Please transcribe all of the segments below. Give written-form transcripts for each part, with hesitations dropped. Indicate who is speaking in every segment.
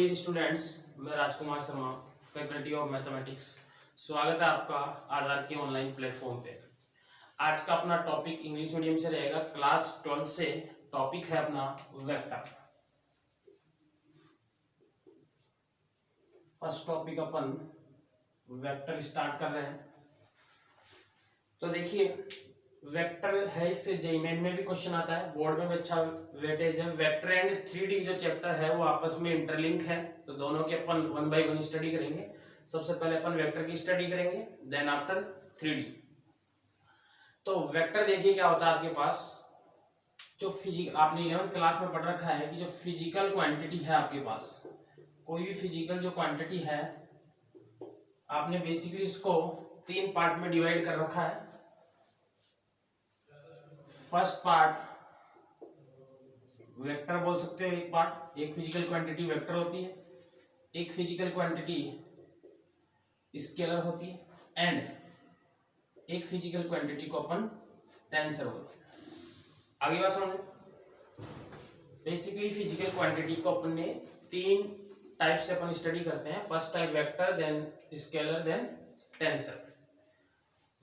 Speaker 1: Dear students, मैं Rajkumar Sharma, faculty of mathematics. स्वागत है आपका आधार के ऑनलाइन प्लेटफॉर्म पे। आज का अपना टॉपिक इंग्लिश मीडियम से रहेगा, क्लास 12 से। टॉपिक है अपना वेक्टर। फर्स्ट टॉपिक अपन वेक्टर स्टार्ट कर रहे हैं। तो देखिए, वेक्टर है, इससे जेईई मेन में भी क्वेश्चन आता है, बोर्ड में भी अच्छा वेटेज है। वेक्टर एंड 3D जो चैप्टर है वो आपस में इंटरलिंक है, तो दोनों के अपन 1 बाय 1 स्टडी करेंगे। सबसे पहले अपन वेक्टर की स्टडी करेंगे, देन आफ्टर 3D। तो वेक्टर देखिए क्या होता है आपके पास। जो फिजिकल आपने 11th क्लास में पढ़ रखा है कि जो फिजिकल क्वांटिटी है आपके पास, कोई भी फिजिकल जो क्वांटिटी है, आपने बेसिकली इसको 3 पार्ट में डिवाइड कर रखा है। फर्स्ट पार्ट वेक्टर बोल सकते हो, एक पार्ट, एक फिजिकल क्वांटिटी वेक्टर होती है, एक फिजिकल क्वांटिटी स्केलर होती है, एंड एक फिजिकल क्वांटिटी को अपन टेंसर बोलते हैं। आगे बात समझो। बेसिकली फिजिकल क्वांटिटी को अपन ने 3 टाइप से अपन स्टडी करते हैं। First type vector, then scalar, then tensor.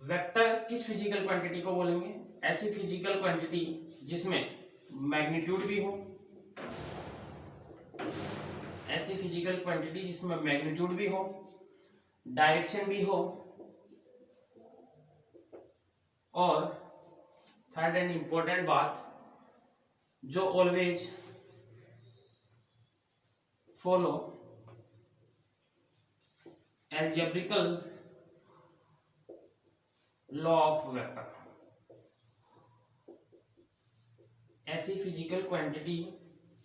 Speaker 1: Vector किस फिजिकल क्वांटिटी को बोलेंगे? ऐसी फिजिकल क्वांटिटी जिसमें मैग्नीट्यूड भी हो, ऐसी फिजिकल क्वांटिटी जिसमें मैग्नीट्यूड भी हो, डायरेक्शन भी हो, और थर्ड एंड इंपॉर्टेंट बात, जो always follow algebraic law of vector. ऐसी फिजिकल क्वांटिटी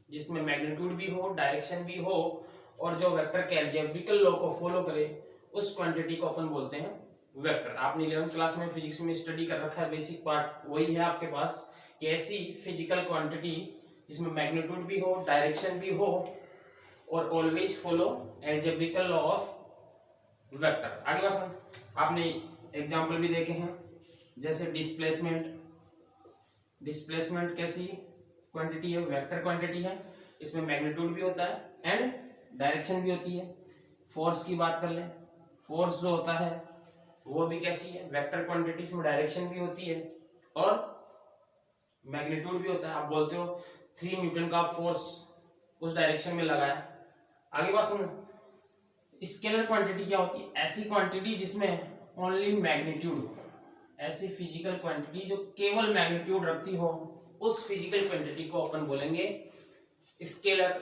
Speaker 1: जिसमें मैग्नीट्यूड भी हो, डायरेक्शन भी हो, और जो वेक्टर के अलजेब्रिकल लॉ को फॉलो करे, उस क्वांटिटी को अपन बोलते हैं वेक्टर। आपने 11th क्लास में फिजिक्स में स्टडी कर रखा है, बेसिक पार्ट वही है आपके पास कि ऐसी फिजिकल क्वांटिटी जिसमें मैग्नीट्यूड भी हो, डायरेक्शन भी हो, और always follow algebraic law of vector. आगे बात आपने एग्जाम्पल भी देखे हैं, जैसे डिस्प्लेसमेंट। डिस्प्लेसमेंट कैसी क्वांटिटी है? वेक्टर क्वांटिटी है, इसमें मैग्नीट्यूड भी होता है एंड डायरेक्शन भी होती है। फोर्स की बात कर लें, फोर्स जो होता है वो भी कैसी है? वेक्टर क्वांटिटी, इसमें डायरेक्शन भी होती है और मैग्नीट्यूड भी होता है। आप बोलते हो 3 न्यूटन का फोर्स उस डायरेक्शन में लगाया। आगे बात सुनो। स्केलर क्वांटिटी क्या होती है? ऐसी क्वांटिटी जिसमें ओनली मैग्नीट्यूड हो, ऐसी फिजिकल क्वांटिटी जो केवल मैग्नीट्यूड रखती हो, उस फिजिकल क्वांटिटी को अपन बोलेंगे स्केलर।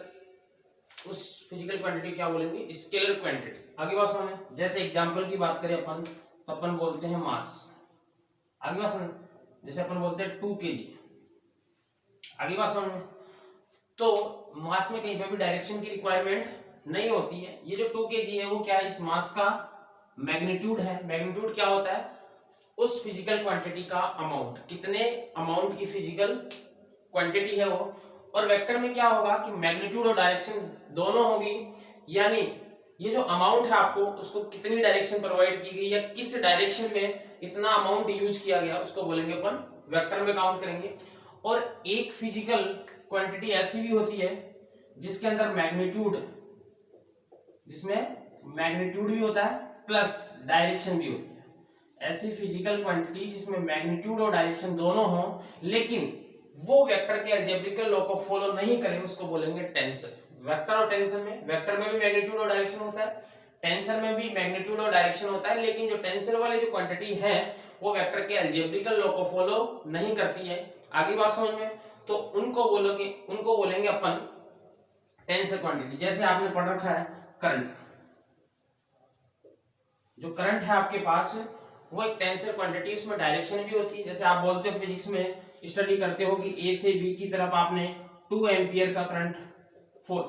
Speaker 1: उस फिजिकल क्वांटिटी क्या बोलेंगे? Scalar quantity. आगे बात सुनो। जैसे एग्जांपल की बात करें अपन, तो अपन बोलते हैं मास। आगे बात सुनो, जैसे अपन बोलते हैं 2 kg। आगे बात सुनो। तो मास में कहीं पे भी डायरेक्शन की रिक्वायरमेंट नहीं होती है। ये जो 2 kg है वो क्या है? इस मास का मैग्नीट्यूड है। मैग्नीट्यूड क्या होता है? उस फिजिकल क्वांटिटी का अमाउंट, कितने अमाउंट की फिजिकल क्वांटिटी है वो। और वेक्टर में क्या होगा कि मैग्नीट्यूड और डायरेक्शन दोनों होगी, यानी ये जो अमाउंट है आपको, उसको कितनी डायरेक्शन प्रोवाइड की गई या किस डायरेक्शन में इतना अमाउंट यूज किया गया, उसको बोलेंगे अपन वेक्टर में काउंट करेंगे। और एक फिजिकल क्वांटिटी ऐसी भी होती है जिसके अंदर जिसमें मैग्नीट्यूड भी होता है प्लस डायरेक्शन भी होती है। ऐसी फिजिकल क्वांटिटी जिसमें मैग्नीट्यूड और डायरेक्शन दोनों हो, लेकिन वो वेक्टर के अलजेब्रिकल लॉ को फॉलो नहीं करे, उसको बोलेंगे टेंसर। वेक्टर और टेंसर में, वेक्टर में भी मैग्नीट्यूड और डायरेक्शन होता है, टेंसर में भी मैग्नीट्यूड और डायरेक्शन होता है, लेकिन जो टेंसर वाली जो क्वांटिटी है वो वेक्टर के अलजेब्रिकल लॉ को फॉलो नहीं करती है। आगे बात समझ में, तो उनको बोलेंगे अपन टेंसर क्वांटिटी। जैसे आपने पढ़ रखा है करंट। जो करंट है आपके पास वो एक टेंसर क्वांटिटी, उसमें डायरेक्शन भी होती है। जैसे आप बोलते हो फिजिक्स में स्टडी करते हो कि ए से बी की तरफ आपने 2 एम्पियर का करंट फ्लो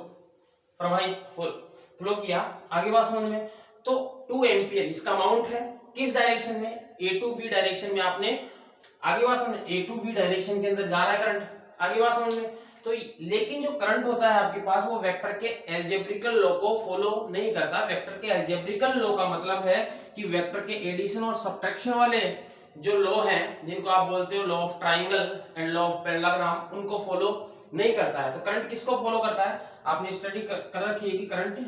Speaker 1: किया। आगे बात समझ में, तो 2 एम्पियर इसका अमाउंट है, किस डायरेक्शन में? ए टू बी डायरेक्शन में आपने। आगे बात समझ, ए टू बी डायरेक्शन के अंदर जा रहा है करंट। आगे बात समझ में, तो लेकिन जो करंट होता है आपके पास वो वेक्टर के अलजेब्रिकल लॉ को फॉलो नहीं करता। वेक्टर के अलजेब्रिकल लॉ का मतलब है कि वेक्टर के एडिशन और सब्ट्रैक्शन वाले जो लॉ हैं, जिनको आप बोलते हो law of triangle and law of parallelogram, उनको फॉलो नहीं करता है। तो करंट किसको फॉलो करता है? आपने स्टडी कर रखी है कि करंट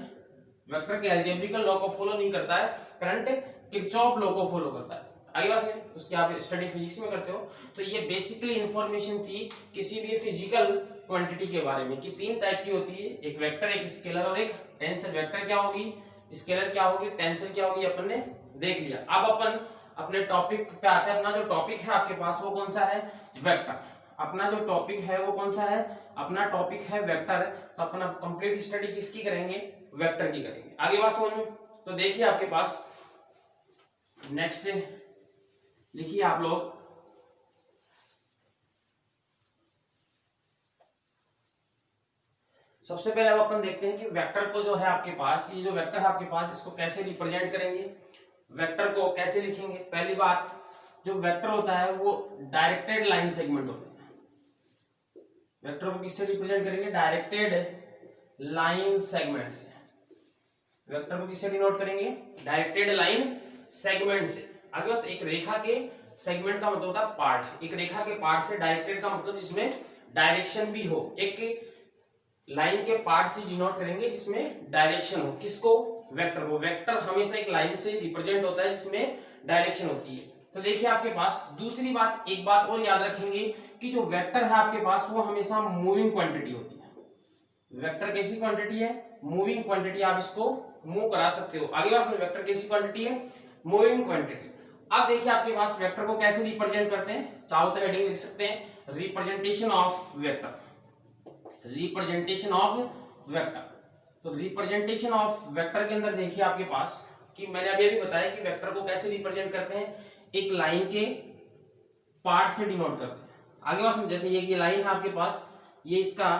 Speaker 1: वेक्टर के अलजेब्रिकल लॉ को फॉलो नहीं करता है, करंट किरचॉफ लॉ को फॉलो करता है। आगे बात सुनिए, उसकी आप स्टडी फिजिक्स में करते हो। तो ये बेसिकली इंफॉर्मेशन थी किसी भी फिजिकल क्वांटिटी के बारे में कि तीन टाइप की होती है, एक वेक्टर, एक स्केलर और एक टेंसर। वेक्टर क्या होगी, स्केलर क्या होगी, टेंसर क्या होगी, अपन ने देख लिया। अब अपन अपने टॉपिक पे आते हैं। अपना जो टॉपिक है आपके पास वो कौन सा है? वेक्टर। अपना जो टॉपिक है वो कौन सा है? अपना टॉपिक है वेक्टर। तो अपना कंप्लीट स्टडी किसकी करेंगे? वेक्टर की करेंगे। आगे बात समझ में। तो देखिए आपके पास नेक्स्ट लिखिए आप लोग, सबसे पहले अब अपन देखते हैं कि वेक्टर को जो है आपके पास, ये जो वेक्टर है आपके पास, इसको कैसे रिप्रेजेंट करेंगे, वेक्टर को कैसे लिखेंगे। पहली बात, जो वेक्टर होता है वो डायरेक्टेड लाइन सेगमेंट होता है। वेक्टर को किससे रिप्रेजेंट करेंगे? डायरेक्टेड लाइन सेगमेंट से। वेक्टर को किससे डिनोट करेंगे? डायरेक्टेड लाइन सेगमेंट से। आगे बस एक रेखा के सेगमेंट का मतलब होता है पार्ट। एक रेखा के पार्ट से, डायरेक्टेड का मतलब जिसमें डायरेक्शन भी हो। एक लाइन के पार्ट से डिनोट करेंगे जिसमें डायरेक्शन हो। किसको? वेक्टर को। वेक्टर हमेशा एक लाइन से रिप्रेजेंट होता है जिसमें डायरेक्शन होती है। तो देखिए आपके पास दूसरी बात, एक बात और याद रखेंगे कि जो वेक्टर है आपके पास वो हमेशा मूविंग क्वांटिटी होती है। वेक्टर कैसी क्वांटिटी है? Moving quantity. आप इसको मूव करा सकते हो। आगे बात में, वेक्टर कैसी क्वांटिटी है? Moving quantity. अब देखिए आपके पास वेक्टर को कैसे रिप्रेजेंट करते हैं, चाहो तो हेडिंग लिख सकते हैं, representation of vector. Representation of vector. तो रिप्रेजेंटेशन ऑफ वेक्टर के अंदर देखिए आपके पास कि मैंने अभी बताया कि वेक्टर को कैसे रिप्रेजेंट करते हैं, एक लाइन के पार्ट से डिनोट करते हैं। आगे बात जैसे ये लाइन है आपके पास, ये इसका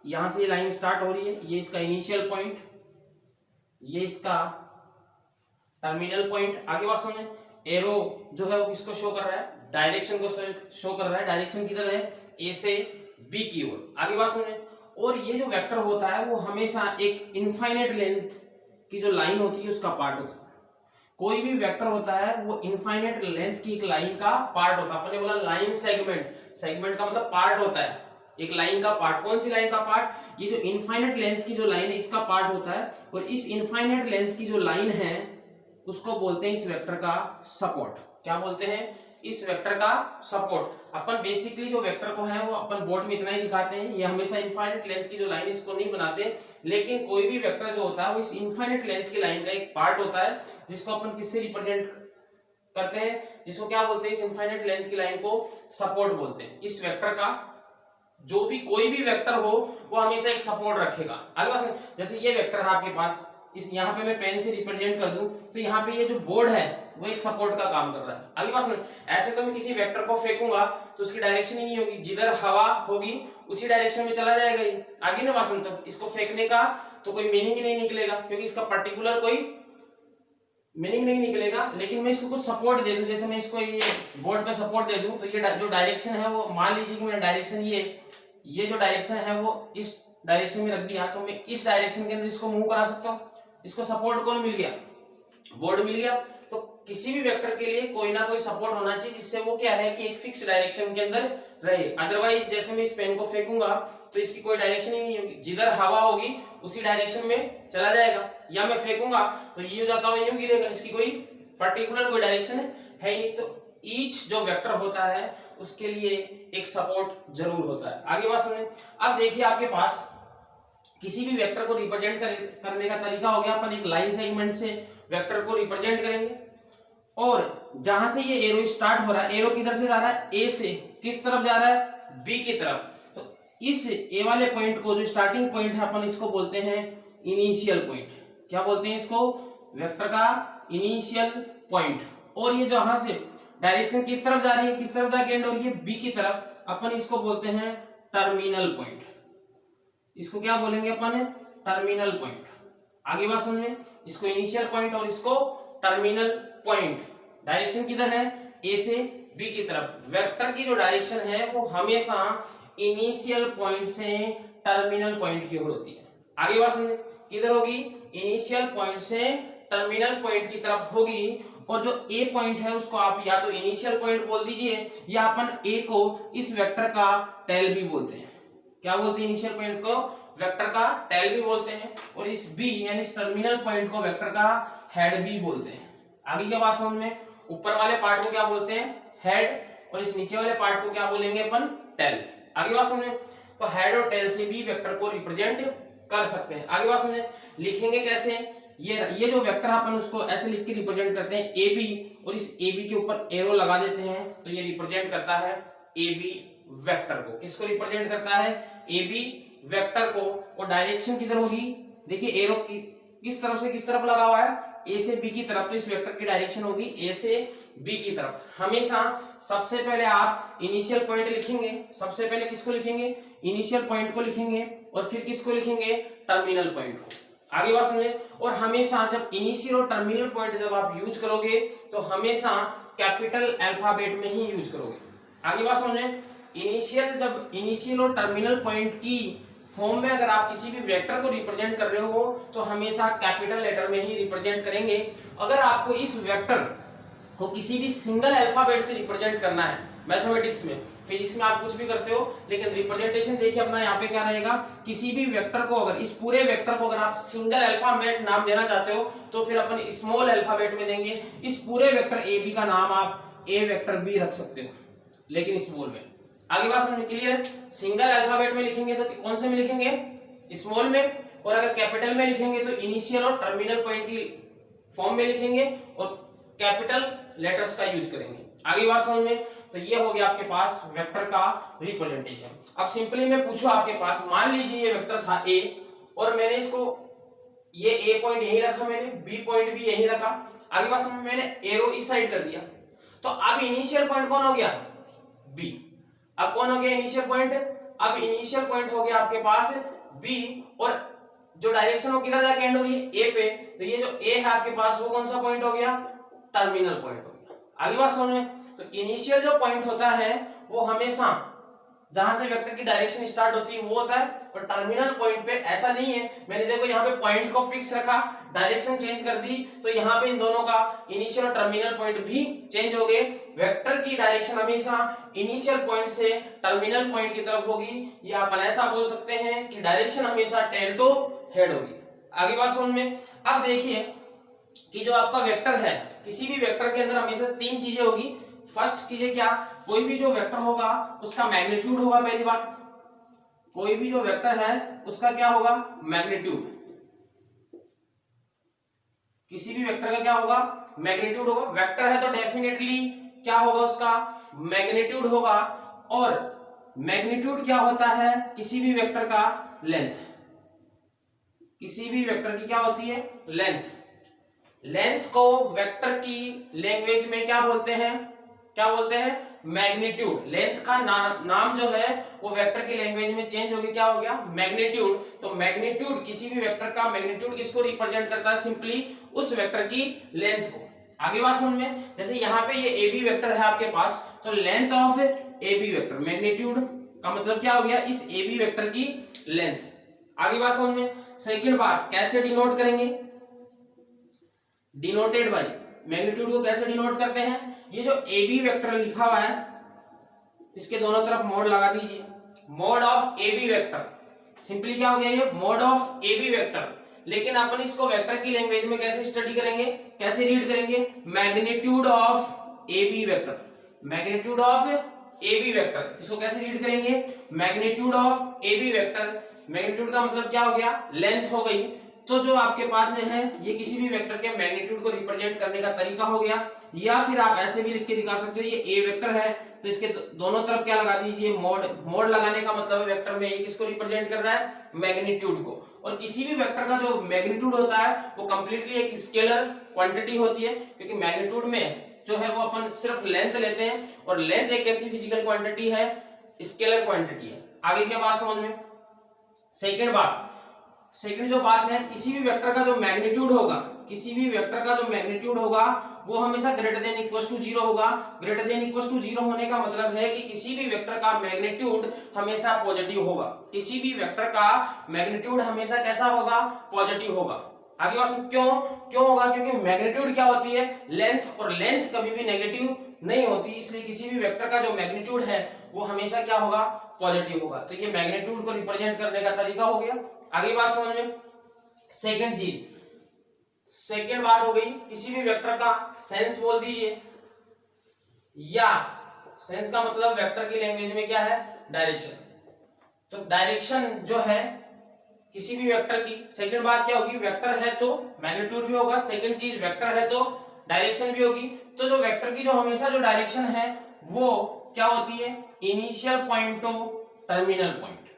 Speaker 1: यहां से लाइन स्टार्ट हो रही है, ये इसका इनिशियल पॉइंट, ये इसका टर्मिनल पॉइंट। आगे बात सुने, एरो जो है वो किसको शो कर रहा है? डायरेक्शन को शो कर रहा है। डायरेक्शन किधर है? ए से बी की ओर। आगे बात सुने, और ये जो वेक्टर होता है वो हमेशा एक इनफाइनाइट लेंथ की जो लाइन होती है उसका पार्ट होता है। कोई भी वेक्टर होता है वो इनफाइनाइट लेंथ की एक लाइन का पार्ट होता है। अपने बोला लाइन सेगमेंट, सेगमेंट का मतलब पार्ट होता है, एक लाइन का पार्ट। कौन सी लाइन का पार्ट? ये जो इनफाइनाइट लेंथ की जो लाइन है इसका पार्ट होता है। और इस इनफाइनाइट लेंथ की जो लाइन है उसको बोलते हैं इस वेक्टर का सपोर्ट। क्या बोलते हैं? इस वेक्टर का सपोर्ट। अपन बेसिकली जो वेक्टर को है वो अपन बोर्ड में इतना ही दिखाते हैं, ये हमेशा इनफाइनाइट लेंथ की जो लाइन इसको नहीं बनाते। लेकिन कोई भी वेक्टर जो होता है वो इस इनफाइनाइट लेंथ की लाइन का एक पार्ट होता है जिसको अपन किससे रिप्रेजेंट करते हैं, जिसको क्या बोलते हैं? इस इनफाइनाइट लेंथ की लाइन को सपोर्ट बोलते हैं। इस वेक्टर का जो भी कोई भी वेक्टर हो वो हमेशा एक सपोर्ट रखेगा। आगे जैसे ये वेक्टर है आपके पास, इस यहाँ पे मैं पेन से रिप्रेजेंट कर दूं तो यहाँ पे ये जो बोर्ड है वो एक सपोर्ट का काम कर रहा है। आगे पास में ऐसे तो मैं किसी वेक्टर को फेंकूंगा तो उसकी डायरेक्शन ही नहीं होगी, जिधर हवा होगी उसी डायरेक्शन में चला जाएगा ही। आगे ना बात तो इसको फेंकने का तो कोई मीनिंग ही नहीं निकलेगा क्योंकि इसका पर्टिकुलर कोई मीनिंग नहीं निकलेगा। लेकिन मैं इसको कुछ सपोर्ट दे दूं, जैसे मैं इसको ये बोर्ड पे सपोर्ट दे दूं तो ये जो डायरेक्शन है वो, मान लीजिए कि मेरा डायरेक्शन ये जो डायरेक्शन है वो इस डायरेक्शन में रख दिया तो मैं इस डायरेक्शन के अंदर इसको मूव करा सकता हूँ। इसको सपोर्ट कौन मिल गया? बोर्ड मिल गया। तो किसी भी वेक्टर के लिए कोई ना कोई सपोर्ट होना चाहिए जिससे वो क्या है कि एक फिक्स डायरेक्शन के अंदर रहे। अदरवाइज जैसे मैं इस पेन को फेंकूंगा तो इसकी कोई डायरेक्शन ही नहीं होगी, जिधर हवा होगी उसी डायरेक्शन में चला जाएगा। या मैं फेंकूंगा तो ये हो जाता हुआ यूं गिरेगा, इसकी कोई पर्टिकुलर कोई डायरेक्शन है ही नहीं। तो ईच जो वेक्टर होता है उसके लिए एक सपोर्ट जरूर होता है। आगे बात सुनिए। अब देखिए आपके पास किसी भी वेक्टर को रिप्रेजेंट करने का तरीका हो गया, अपन एक लाइन सेगमेंट से वेक्टर को रिप्रेजेंट करेंगे। और जहां से ये एरो स्टार्ट हो रहा है, एरो किधर से जा रहा है? ए से किस तरफ जा रहा है? बी की तरफ। तो इस ए वाले पॉइंट को जो स्टार्टिंग पॉइंट है अपन इसको बोलते हैं इनिशियल पॉइंट। क्या बोलते हैं इसको? वेक्टर का इनिशियल पॉइंट। और ये जहां से डायरेक्शन किस तरफ जा रही है, किस तरफ जाके एंड हो रही है? बी की तरफ, अपन इसको बोलते हैं टर्मिनल पॉइंट। इसको क्या बोलेंगे अपन? Terminal point. आगे बात समझिए, इसको इनिशियल पॉइंट और इसको टर्मिनल पॉइंट। डायरेक्शन किधर है? ए से बी की तरफ। वेक्टर की जो डायरेक्शन है वो हमेशा इनिशियल पॉइंट से टर्मिनल पॉइंट की ओर होती है। आगे बात समझिए, किधर होगी? इनिशियल पॉइंट से टर्मिनल पॉइंट की तरफ होगी। और जो ए पॉइंट है उसको आप या तो इनिशियल पॉइंट बोल दीजिए या अपन ए को इस वेक्टर का टेल भी बोलते हैं। क्या बोलते हैं इनिशियल पॉइंट को? वेक्टर का टेल भी बोलते हैं, और इस बी यानी इस टर्मिनल पॉइंट को वेक्टर का हेड भी बोलते हैं। आगे क्या बात समझ में? ऊपर वाले पार्ट को क्या बोलते हैं? हेड, और इस नीचे वाले पार्ट को क्या बोलेंगे अपन? टेल। आगे बात समझे? तो हेड और टेल से भी वेक्टर को रिप्रेजेंट कर सकते हैं। आगे बात समझे? लिखेंगे कैसे? ये जो वेक्टर अपन उसको ऐसे लिख के रिप्रेजेंट करते हैं ए बी, और इस ए बी के ऊपर एरो लगा देते हैं, तो ये रिप्रेजेंट करता है ए बी वेक्टर को। किसको रिप्रेजेंट करता है? ए बी वेक्टर को। और डायरेक्शन किधर होगी? देखिए एरो की किस तरफ से किस तरफ लगा हुआ है? ए से बी की तरफ, तो इस वेक्टर की डायरेक्शन होगी ए से बी की तरफ। हमेशा सबसे पहले आप इनिशियल पॉइंट लिखेंगे। सबसे पहले किसको लिखेंगे? इनिशियल पॉइंट को लिखेंगे, और फिर किसको लिखेंगे? टर्मिनल पॉइंट को। आगे बात समझे? और हमेशा जब इनिशियल और टर्मिनल पॉइंट जब आप यूज करोगे तो हमेशा कैपिटल अल्फाबेट में ही यूज करोगे। आगे बात समझे? जब इनिशियल और टर्मिनल पॉइंट की फॉर्म में अगर आप किसी भी वेक्टर को रिप्रेजेंट कर रहे हो तो हमेशा कैपिटल लेटर में ही रिप्रेजेंट करेंगे। अगर आपको इस वेक्टर को किसी भी सिंगल अल्फाबेट से रिप्रेजेंट करना है, मैथमेटिक्स में, फिजिक्स में आप कुछ भी करते हो, लेकिन रिप्रेजेंटेशन देखिए अपना यहाँ पे क्या रहेगा? किसी भी वेक्टर को अगर इस पूरे वेक्टर को अगर आप सिंगल अल्फाबेट नाम देना चाहते हो तो फिर अपन स्मॉल अल्फाबेट में देंगे। इस पूरे वेक्टर ए बी का नाम आप ए वेक्टर बी रख सकते हो, लेकिन स्मॉल में। आगे बात समझ क्लियर है? सिंगल अल्फाबेट में लिखेंगे तो कौन से में लिखेंगे? स्मॉल में, और अगर कैपिटल में लिखेंगे तो इनिशियल और टर्मिनल पॉइंट की फॉर्म में लिखेंगे और कैपिटल लेटर्स का यूज करेंगे। आगे बात समझ में? तो ये हो गया आपके पास वेक्टर का रिप्रेजेंटेशन। अब सिंपली मैं पूछूं आपके पास, मान लीजिए ये वेक्टर था ए, और मैंने इसको ये ए पॉइंट यही रखा, मैंने बी पॉइंट भी यही रखा। आगे बात समझ में? मैंने एरो इस साइड कर दिया, तो अब इनिशियल पॉइंट कौन हो गया? बी। अब कौन हो गया इनिशियल पॉइंट? अब इनिशियल पॉइंट हो गया आपके पास बी, और जो डायरेक्शन वो किधर जाके एंड हो रही है? ए पे। तो ये जो ए है आपके पास वो कौन सा पॉइंट हो गया? टर्मिनल पॉइंट हो गया। आगे बात समझ में? तो इनिशियल जो पॉइंट होता है वो हमेशा जहां से वेक्टर की डायरेक्शन स्टार्ट होती है वो होता है, और टर्मिनल पॉइंट पे ऐसा नहीं है। मैंने देखो यहाँ पे पॉइंट को फिक्स रखा, डायरेक्शन चेंज कर दी, तो यहाँ पे इन दोनों का इनिशियल और टर्मिनल पॉइंट भी चेंज हो गए। वेक्टर की डायरेक्शन हमेशा इनिशियल पॉइंट से टर्मिनल पॉइंट की तरफ होगी, या अपन ऐसा बोल सकते हैं कि डायरेक्शन हमेशा टेल टू हेड होगी। आगे बात समझ में? अब देखिए कि जो आपका वेक्टर है, किसी भी वेक्टर के अंदर हमेशा तीन चीजें होगी। फर्स्ट चीजें क्या? कोई भी जो वेक्टर होगा उसका मैग्नीट्यूड होगा। पहली बात, कोई भी जो वेक्टर है उसका क्या होगा? मैग्नीट्यूड। किसी भी वेक्टर का क्या होगा? मैग्नीट्यूड होगा। वेक्टर है तो डेफिनेटली क्या होगा? उसका मैग्नीट्यूड होगा। और मैग्नीट्यूड क्या होता है? किसी भी वेक्टर का लेंथ। किसी भी वेक्टर की क्या होती है? लेंथ। लेंथ को वेक्टर की लैंग्वेज में क्या बोलते हैं? क्या बोलते हैं? मैग्नीट्यूड। लेंथ का नाम जो है वो वेक्टर की लैंग्वेज में चेंज हो गया, क्या हो गया? मैग्नीट्यूड। तो मैग्नीट्यूड, किसी भी वेक्टर का मैग्नीट्यूड किसको रिप्रेजेंट करता है? सिंपली उस वेक्टर की लेंथ को। आगे बात समझ में? जैसे यहाँ पे ये ए बी वेक्टर है आपके पास, तो length of A B vector, magnitude का मतलब क्या हो गया? इस ए बी वेक्टर की लेंथ। आगे बात समझ में? सेकंड बात, कैसे डिनोट करेंगे? Denoted by. मैग्नीट्यूड को कैसे डिनोट करते हैं? ये जो ए बी वेक्टर लिखा हुआ है इसके दोनों तरफ मोड लगा दीजिए। Mod of A B vector, simply क्या हो गया? ये mod of A B vector. लेकिन अपन इसको वेक्टर की लैंग्वेज में कैसे स्टडी करेंगे, कैसे रीड करेंगे? Magnitude of A B vector. Magnitude of A B vector, इसको कैसे रीड करेंगे? Magnitude of A B vector. Magnitude का मतलब क्या हो गया? लेंथ हो गई। तो जो आपके पास है ये किसी भी वेक्टर के मैग्नीट्यूड को रिप्रेजेंट करने का तरीका हो गया। या फिर आप ऐसे भी लिख के दिखा सकते हो, ये ए वेक्टर है तो इसके दोनों तरफ क्या लगा दीजिए? मोड। मोड लगाने का मतलब है वेक्टर में ये किसको रिप्रेजेंट कर रहा है? मैग्नीट्यूड को। और किसी भी वेक्टर का जो मैग्नीट्यूड होता है वो कंप्लीटली एक स्केलर क्वांटिटी होती है, क्योंकि मैग्नीट्यूड में जो है वो अपन सिर्फ लेंथ लेते हैं, और लेंथ एक ऐसी फिजिकल क्वांटिटी है, स्केलर क्वांटिटी है। आगे क्या बात समझ में? सेकंड जो बात है, किसी भी वेक्टर का जो मैग्नीट्यूड होगा, किसी भी वेक्टर का जो मैग्नीट्यूड होगा वो हमेशा ग्रेटर देन इक्वल टू 0 होगा। ग्रेटर देन इक्वल टू 0 होने का मतलब है कि किसी भी वेक्टर का मैग्नीट्यूड हमेशा पॉजिटिव होगा। किसी भी वेक्टर का मैग्नीट्यूड हमेशा कैसा होगा? पॉजिटिव होगा। आगे बात क्यों होगा? क्योंकि मैग्नीट्यूड क्या होती है? लेंथ, और लेंथ कभी भी नेगेटिव नहीं होती, इसलिए किसी भी वेक्टर का जो मैग्नीट्यूड है वो हमेशा क्या होगा, पॉजिटिव होगा। तो ये मैग्नीट्यूड को रिप्रेजेंट करने का तरीका हो गया। आगे बात समझ में। सेकंड चीज, सेकंड बात हो गई, किसी भी वेक्टर का सेंस बोल दीजिए, या सेंस का मतलब वेक्टर की लैंग्वेज में क्या है, डायरेक्शन। तो डायरेक्शन जो है किसी भी वेक्टर की, सेकंड बात क्या होगी, वेक्टर है तो मैग्नीट्यूड भी होगा, सेकंड चीज वेक्टर है तो डायरेक्शन भी होगी। तो जो वेक्टर की जो हमेशा जो डायरेक्शन है वो क्या होती है, initial point two terminal point,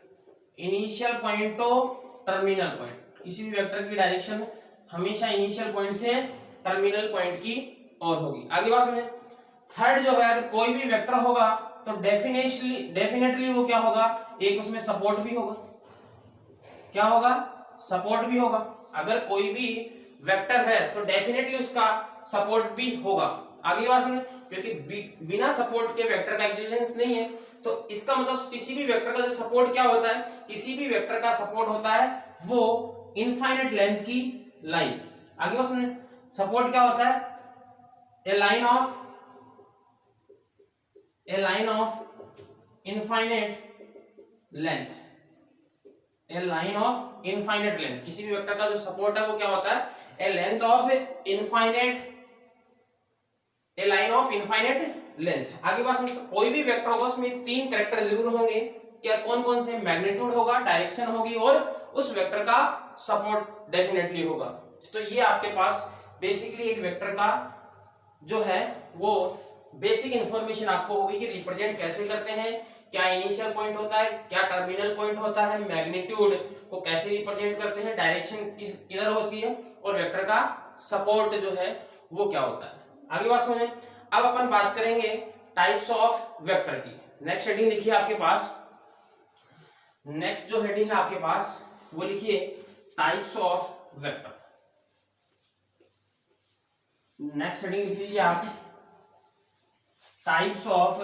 Speaker 1: initial point two terminal point. किसी भी वेक्टर की डायरेक्शन हमेशा इनिशियल पॉइंट से टर्मिनल पॉइंट की ओर होगी। आगे बात समझे। थर्ड जो है, अगर कोई भी वेक्टर होगा तो डेफिनेटली वो क्या होगा, एक उसमें सपोर्ट भी होगा। क्या होगा, सपोर्ट भी होगा। अगर कोई भी वेक्टर है तो डेफिनेटली उसका सपोर्ट भी होगा। आगे बात समझ, क्योंकि बिना सपोर्ट के वेक्टर का एग्जिस्टेंस नहीं है। तो इसका मतलब किसी भी वेक्टर का जो सपोर्ट क्या होता है, किसी भी वेक्टर का सपोर्ट होता है वो इनफाइनाइट लेंथ की लाइन। आगे बात समझ, सपोर्ट क्या होता है, a line of infinite length, a line of infinite length. किसी भी वेक्टर का जो सपोर्ट है वो क्या होता है, a length of infinite, a line of infinite length. आगे बात समझ, कोई भी वेक्टर होगा उसमें तीन कैरेक्टर जरूर होंगे। क्या, कौन कौन से, मैग्नीट्यूड होगा, डायरेक्शन होगी और उस वेक्टर का सपोर्ट डेफिनेटली होगा। तो ये आपके पास बेसिकली एक वेक्टर का जो है वो बेसिक इंफॉर्मेशन आपको होगी कि रिप्रेजेंट कैसे करते हैं, क्या इनिशियल पॉइंट होता है, क्या टर्मिनल पॉइंट होता है, मैग्नीट्यूड को कैसे रिप्रेजेंट करते हैं, डायरेक्शन किधर होती है और वेक्टर का सपोर्ट जो है वो क्या होता है। आगे बात समझे। अब अपन बात करेंगे टाइप्स ऑफ वेक्टर की। नेक्स्ट हेडिंग लिखिए आपके पास, नेक्स्ट जो हेडिंग है आपके पास वो लिखिए types of vector. Next heading लिख लीजिए आप, टाइप्स ऑफ,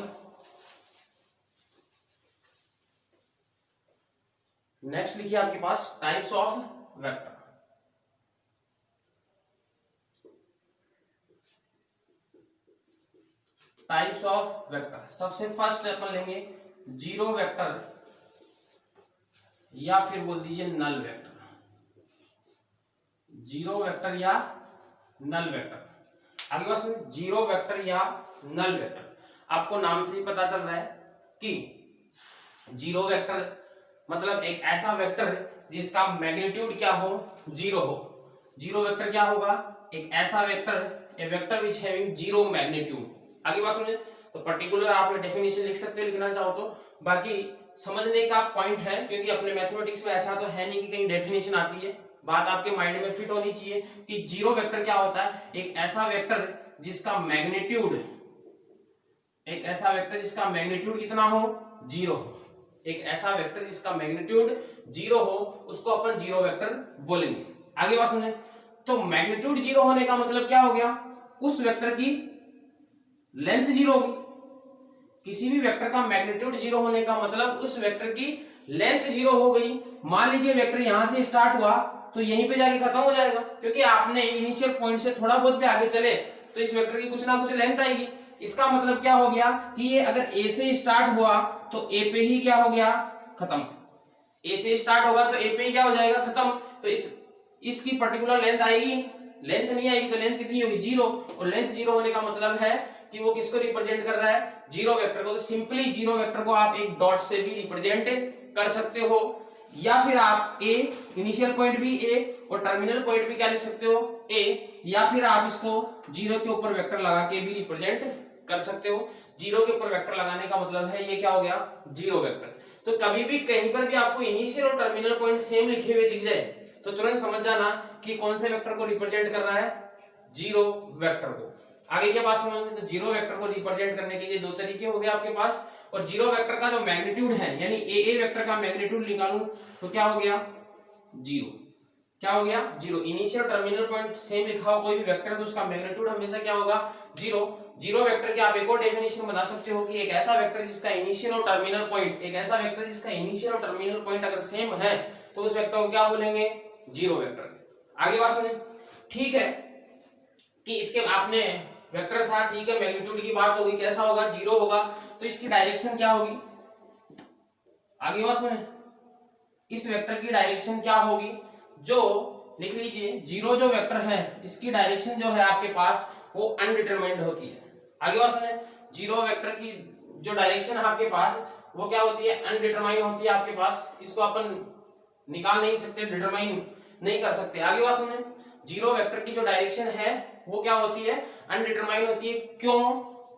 Speaker 1: नेक्स्ट लिखिए आपके पास types of vector. Types of vector, सबसे फर्स्ट अपन लेंगे जीरो वेक्टर या फिर बोल दीजिए नल वेक्टर। जीरो वेक्टर या नल वेक्टर। आगे बस जीरो वेक्टर या नल वेक्टर, आपको नाम से ही पता चल रहा है कि जीरो वेक्टर मतलब एक ऐसा वेक्टर जिसका मैग्नीट्यूड क्या हो, जीरो हो। जीरो वेक्टर क्या होगा, एक ऐसा vector, A vector which having zero magnitude. आगे बात समझे। तो पर्टिकुलर आप डेफिनेशन लिख सकते हैं लिखना चाहो तो, बाकी समझने का पॉइंट है क्योंकि अपने मैथमेटिक्स में ऐसा तो है नहीं कि कहीं डेफिनेशन आती है, बात आपके माइंड में फिट होनी चाहिए कि जीरो वेक्टर क्या होता है, एक ऐसा वेक्टर जिसका मैग्नीट्यूड, एक ऐसा वेक्टर जिसका मैग्नीट्यूड कितना हो, जीरो हो। एक ऐसा वेक्टर जिसका मैग्नीट्यूड जीरो हो उसको अपन जीरो वेक्टर बोलेंगे। आगे बात समझे। तो मैग्नीट्यूड जीरो होने का मतलब क्या हो गया, उस वेक्टर की लेंथ जीरो होगी। किसी भी वेक्टर का मैग्नीट्यूड जीरो होने का मतलब उस वेक्टर की लेंथ जीरो हो गई। मान लीजिए वेक्टर यहां से स्टार्ट हुआ तो यहीं पे जाके खत्म हो जाएगा, क्योंकि आपने इनिशियल पॉइंट से थोड़ा बहुत भी आगे चले तो इस वेक्टर की कुछ ना कुछ लेंथ आएगी। इसका मतलब क्या हो गया कि ये अगर ए से स्टार्ट हुआ तो ए पे ही क्या हो गया, खत्म। ए से स्टार्ट होगा तो ए पे ही क्या हो जाएगा, खत्म। तो इसकी पर्टिकुलर लेंथ आएगी, लेंथ नहीं आएगी तो लेंथ कितनी होगी, जीरो। और लेंथ जीरो होने का मतलब है कि वो किसको रिप्रेजेंट कर रहा है, जीरो वेक्टर को। तो सिंपली जीरो वेक्टर को आप एक डॉट से भी रिप्रेजेंट कर सकते हो, या फिर आप ए, इनिशियल पॉइंट भी ए और टर्मिनल पॉइंट भी क्या लिख सकते हो, ए, या फिर आप इसको जीरो के ऊपर वेक्टर लगा के भी रिप्रेजेंट कर सकते हो। जीरो के ऊपर वेक्टर लगाने का मतलब है ये क्या हो गया, जीरो वेक्टर। तो कभी भी कहीं पर भी आपको इनिशियल और टर्मिनल पॉइंट सेम लिखे हुए दिख जाए तो तुरंत समझ जाना कि कौन से वेक्टर को रिप्रेजेंट कर रहा है, जीरो वेक्टर को। आगे क्या बात समझ में। तो जीरो वेक्टर को रिप्रेजेंट करने के ये दो तरीके हो गए आपके पास। और जीरो वेक्टर का जो मैग्नीट्यूड है, यानी ए वेक्टर का मैग्नीट्यूड निकालूं तो क्या हो गया, जीरो। क्या हो गया, zero. Initial terminal point same लिखा हो कोई भी वेक्टर तो उसका मैग्नीट्यूड हमेशा क्या होगा, जीरो। जीरो वेक्टर के आप एक और डेफिनेशन बना सकते हो कि एक ऐसा वेक्टर जिसका इनिशियल और टर्मिनल पॉइंट, एक ऐसा वेक्टर जिसका इनिशियल और टर्मिनल पॉइंट अगर सेम है तो उस वेक्टर को क्या बोलेंगे, जीरो वेक्टर। आगे बात समझे। ठीक है कि इसके आपने वेक्टर था, ठीक है, मैग्नीट्यूड की बात हो गई, कैसा होगा, 0 होगा, तो इसकी डायरेक्शन क्या होगी, आगे बात सुने, इस वेक्टर की डायरेक्शन क्या होगी, जो लिख लीजिए 0 जो वेक्टर है इसकी डायरेक्शन जो है आपके पास वो अनडिटरमाइंड होती है। आगे बात सुने, 0 वेक्टर की जो डायरेक्शन है आपके पास वो क्या होती है, अनडिटरमाइंड होती है आपके पास, इसको अपन निकाल नहीं सकते, डिटरमाइन नहीं कर सकते। आगे बात सुने, 0 वेक्टर की जो डायरेक्शन है वो क्या होती है, अनडिटरमाइंड होती है। क्यों,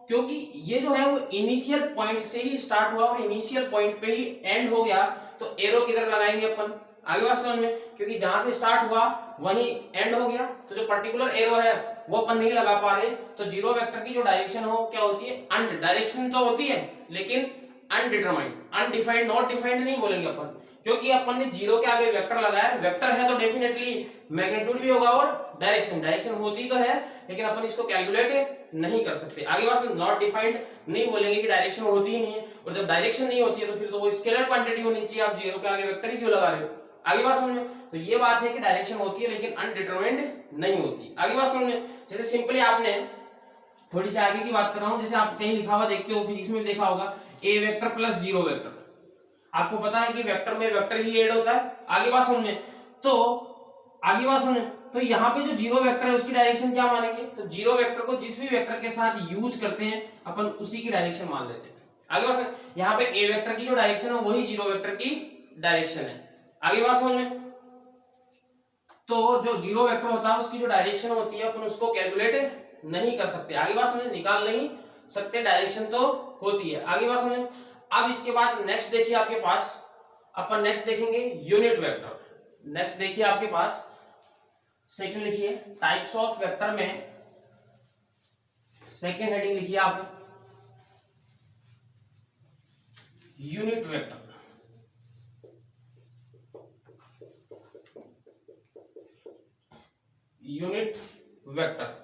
Speaker 1: क्योंकि ये जो है वो इनिशियल पॉइंट से ही स्टार्ट हुआ और इनिशियल पॉइंट पे ही एंड हो गया, तो एरो किधर लगाएंगे अपन, आगे बात समझ में, क्योंकि जहां से स्टार्ट हुआ वहीं एंड हो गया, तो जो पर्टिकुलर एरो है वो अपन नहीं लगा पा रहे, तो 0 वेक्टर की जो डायरेक्शन हो क्या होती है, डायरेक्शन तो होती है लेकिन अनडिटरमाइंड, अनडिफाइंड, नॉट डिफाइंड नहीं बोलेंगे अपन, क्योंकि अपन ने 0 के आगे वेक्टर लगाया, वेक्टर है तो डेफिनेटली मैग्नीट्यूड भी होगा और डायरेक्शन होती तो है, लेकिन अपन इसको कैलकुलेट नहीं कर सकते। आगे बात नॉट डिफाइंड नहीं बोलेंगे कि डायरेक्शन होती ही नहीं है, और जब डायरेक्शन नहीं होती है तो फिर तो वो स्केलर क्वांटिटी होनी चाहिए, आप 0 के आगे वेक्टर ही क्यों लगा रहे हो। आगे बात समझ में, तो ये बात है कि डायरेक्शन होती है लेकिन अनडिटरमाइंड नहीं होती। आगे बात समझ में, जैसे सिंपली आपने थोड़ी सी आगे की बात कर रहा हूं, जैसे आप कहीं लिखा हुआ देखते हो, फिजिक्स में देखा होगा ए वेक्टर प्लस 0 वेक्टर, आपको पता है कि वेक्टर में वेक्टर ही ऐड होता है। आगे बात समझ में, तो आगे बात समझ में, तो यहाँ पे जो 0 वेक्टर है उसकी डायरेक्शन क्या मानेंगे, तो 0 वेक्टर को जिस भी वेक्टर के साथ यूज करते हैं अपन उसी की डायरेक्शन मान लेते हैं। आगे बात समझ, यहाँ पे ए वेक्टर की जो डायरेक्शन है वही 0 वेक्टर की डायरेक्शन है। आगे बात समझ में, तो जो 0 वेक्टर होता है उसकी जो डायरेक्शन होती है अपन उसको कैलकुलेट नहीं कर सकते, आगे बात समझ, निकाल नहीं सकते, डायरेक्शन तो होती है। आगे बात समझ, अब इसके बाद नेक्स्ट देखिए आपके पास, अपन नेक्स्ट देखेंगे यूनिट वेक्टर। नेक्स्ट देखिए आपके पास सेकंड लिखिए टाइप्स ऑफ वेक्टर में, सेकंड हेडिंग लिखिए आप यूनिट वेक्टर। यूनिट वेक्टर,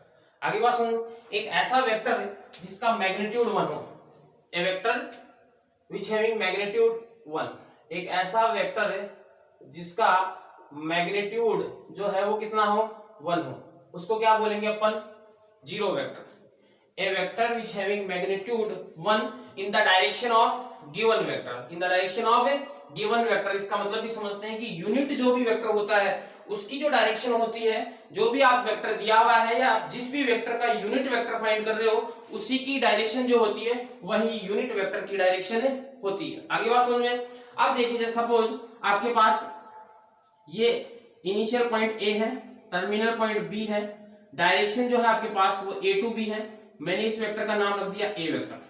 Speaker 1: आगे बात सुनो, एक ऐसा वेक्टर है जिसका मैग्नीट्यूड 1 हो, ए वेक्टर विच हैविंग मैग्नीट्यूड 1, एक ऐसा वेक्टर है जिसका मैग्नीट्यूड जो है वो कितना हो, 1 हो, उसको क्या बोलेंगे अपन, 0 vector. A vector which having magnitude 1 in the direction of given vector, in the direction of A given vector, इसका मतलब भी समझते हैं कि यूनिट जो भी वेक्टर होता है उसकी जो डायरेक्शन होती है, जो भी आप वेक्टर दिया हुआ है या आप जिस भी वेक्टर का यूनिट वेक्टर फाइंड कर रहे हो उसी की डायरेक्शन जो होती है वही यूनिट वेक्टर की डायरेक्शन होती है। आगे बात समझ में, अब देखिए सपोज आपके पास ये इनिशियल पॉइंट ए है, टर्मिनल पॉइंट बी है, डायरेक्शन जो है आपके पास वो ए टू बी है, मैंने इस वेक्टर का नाम रख दिया ए वेक्टर।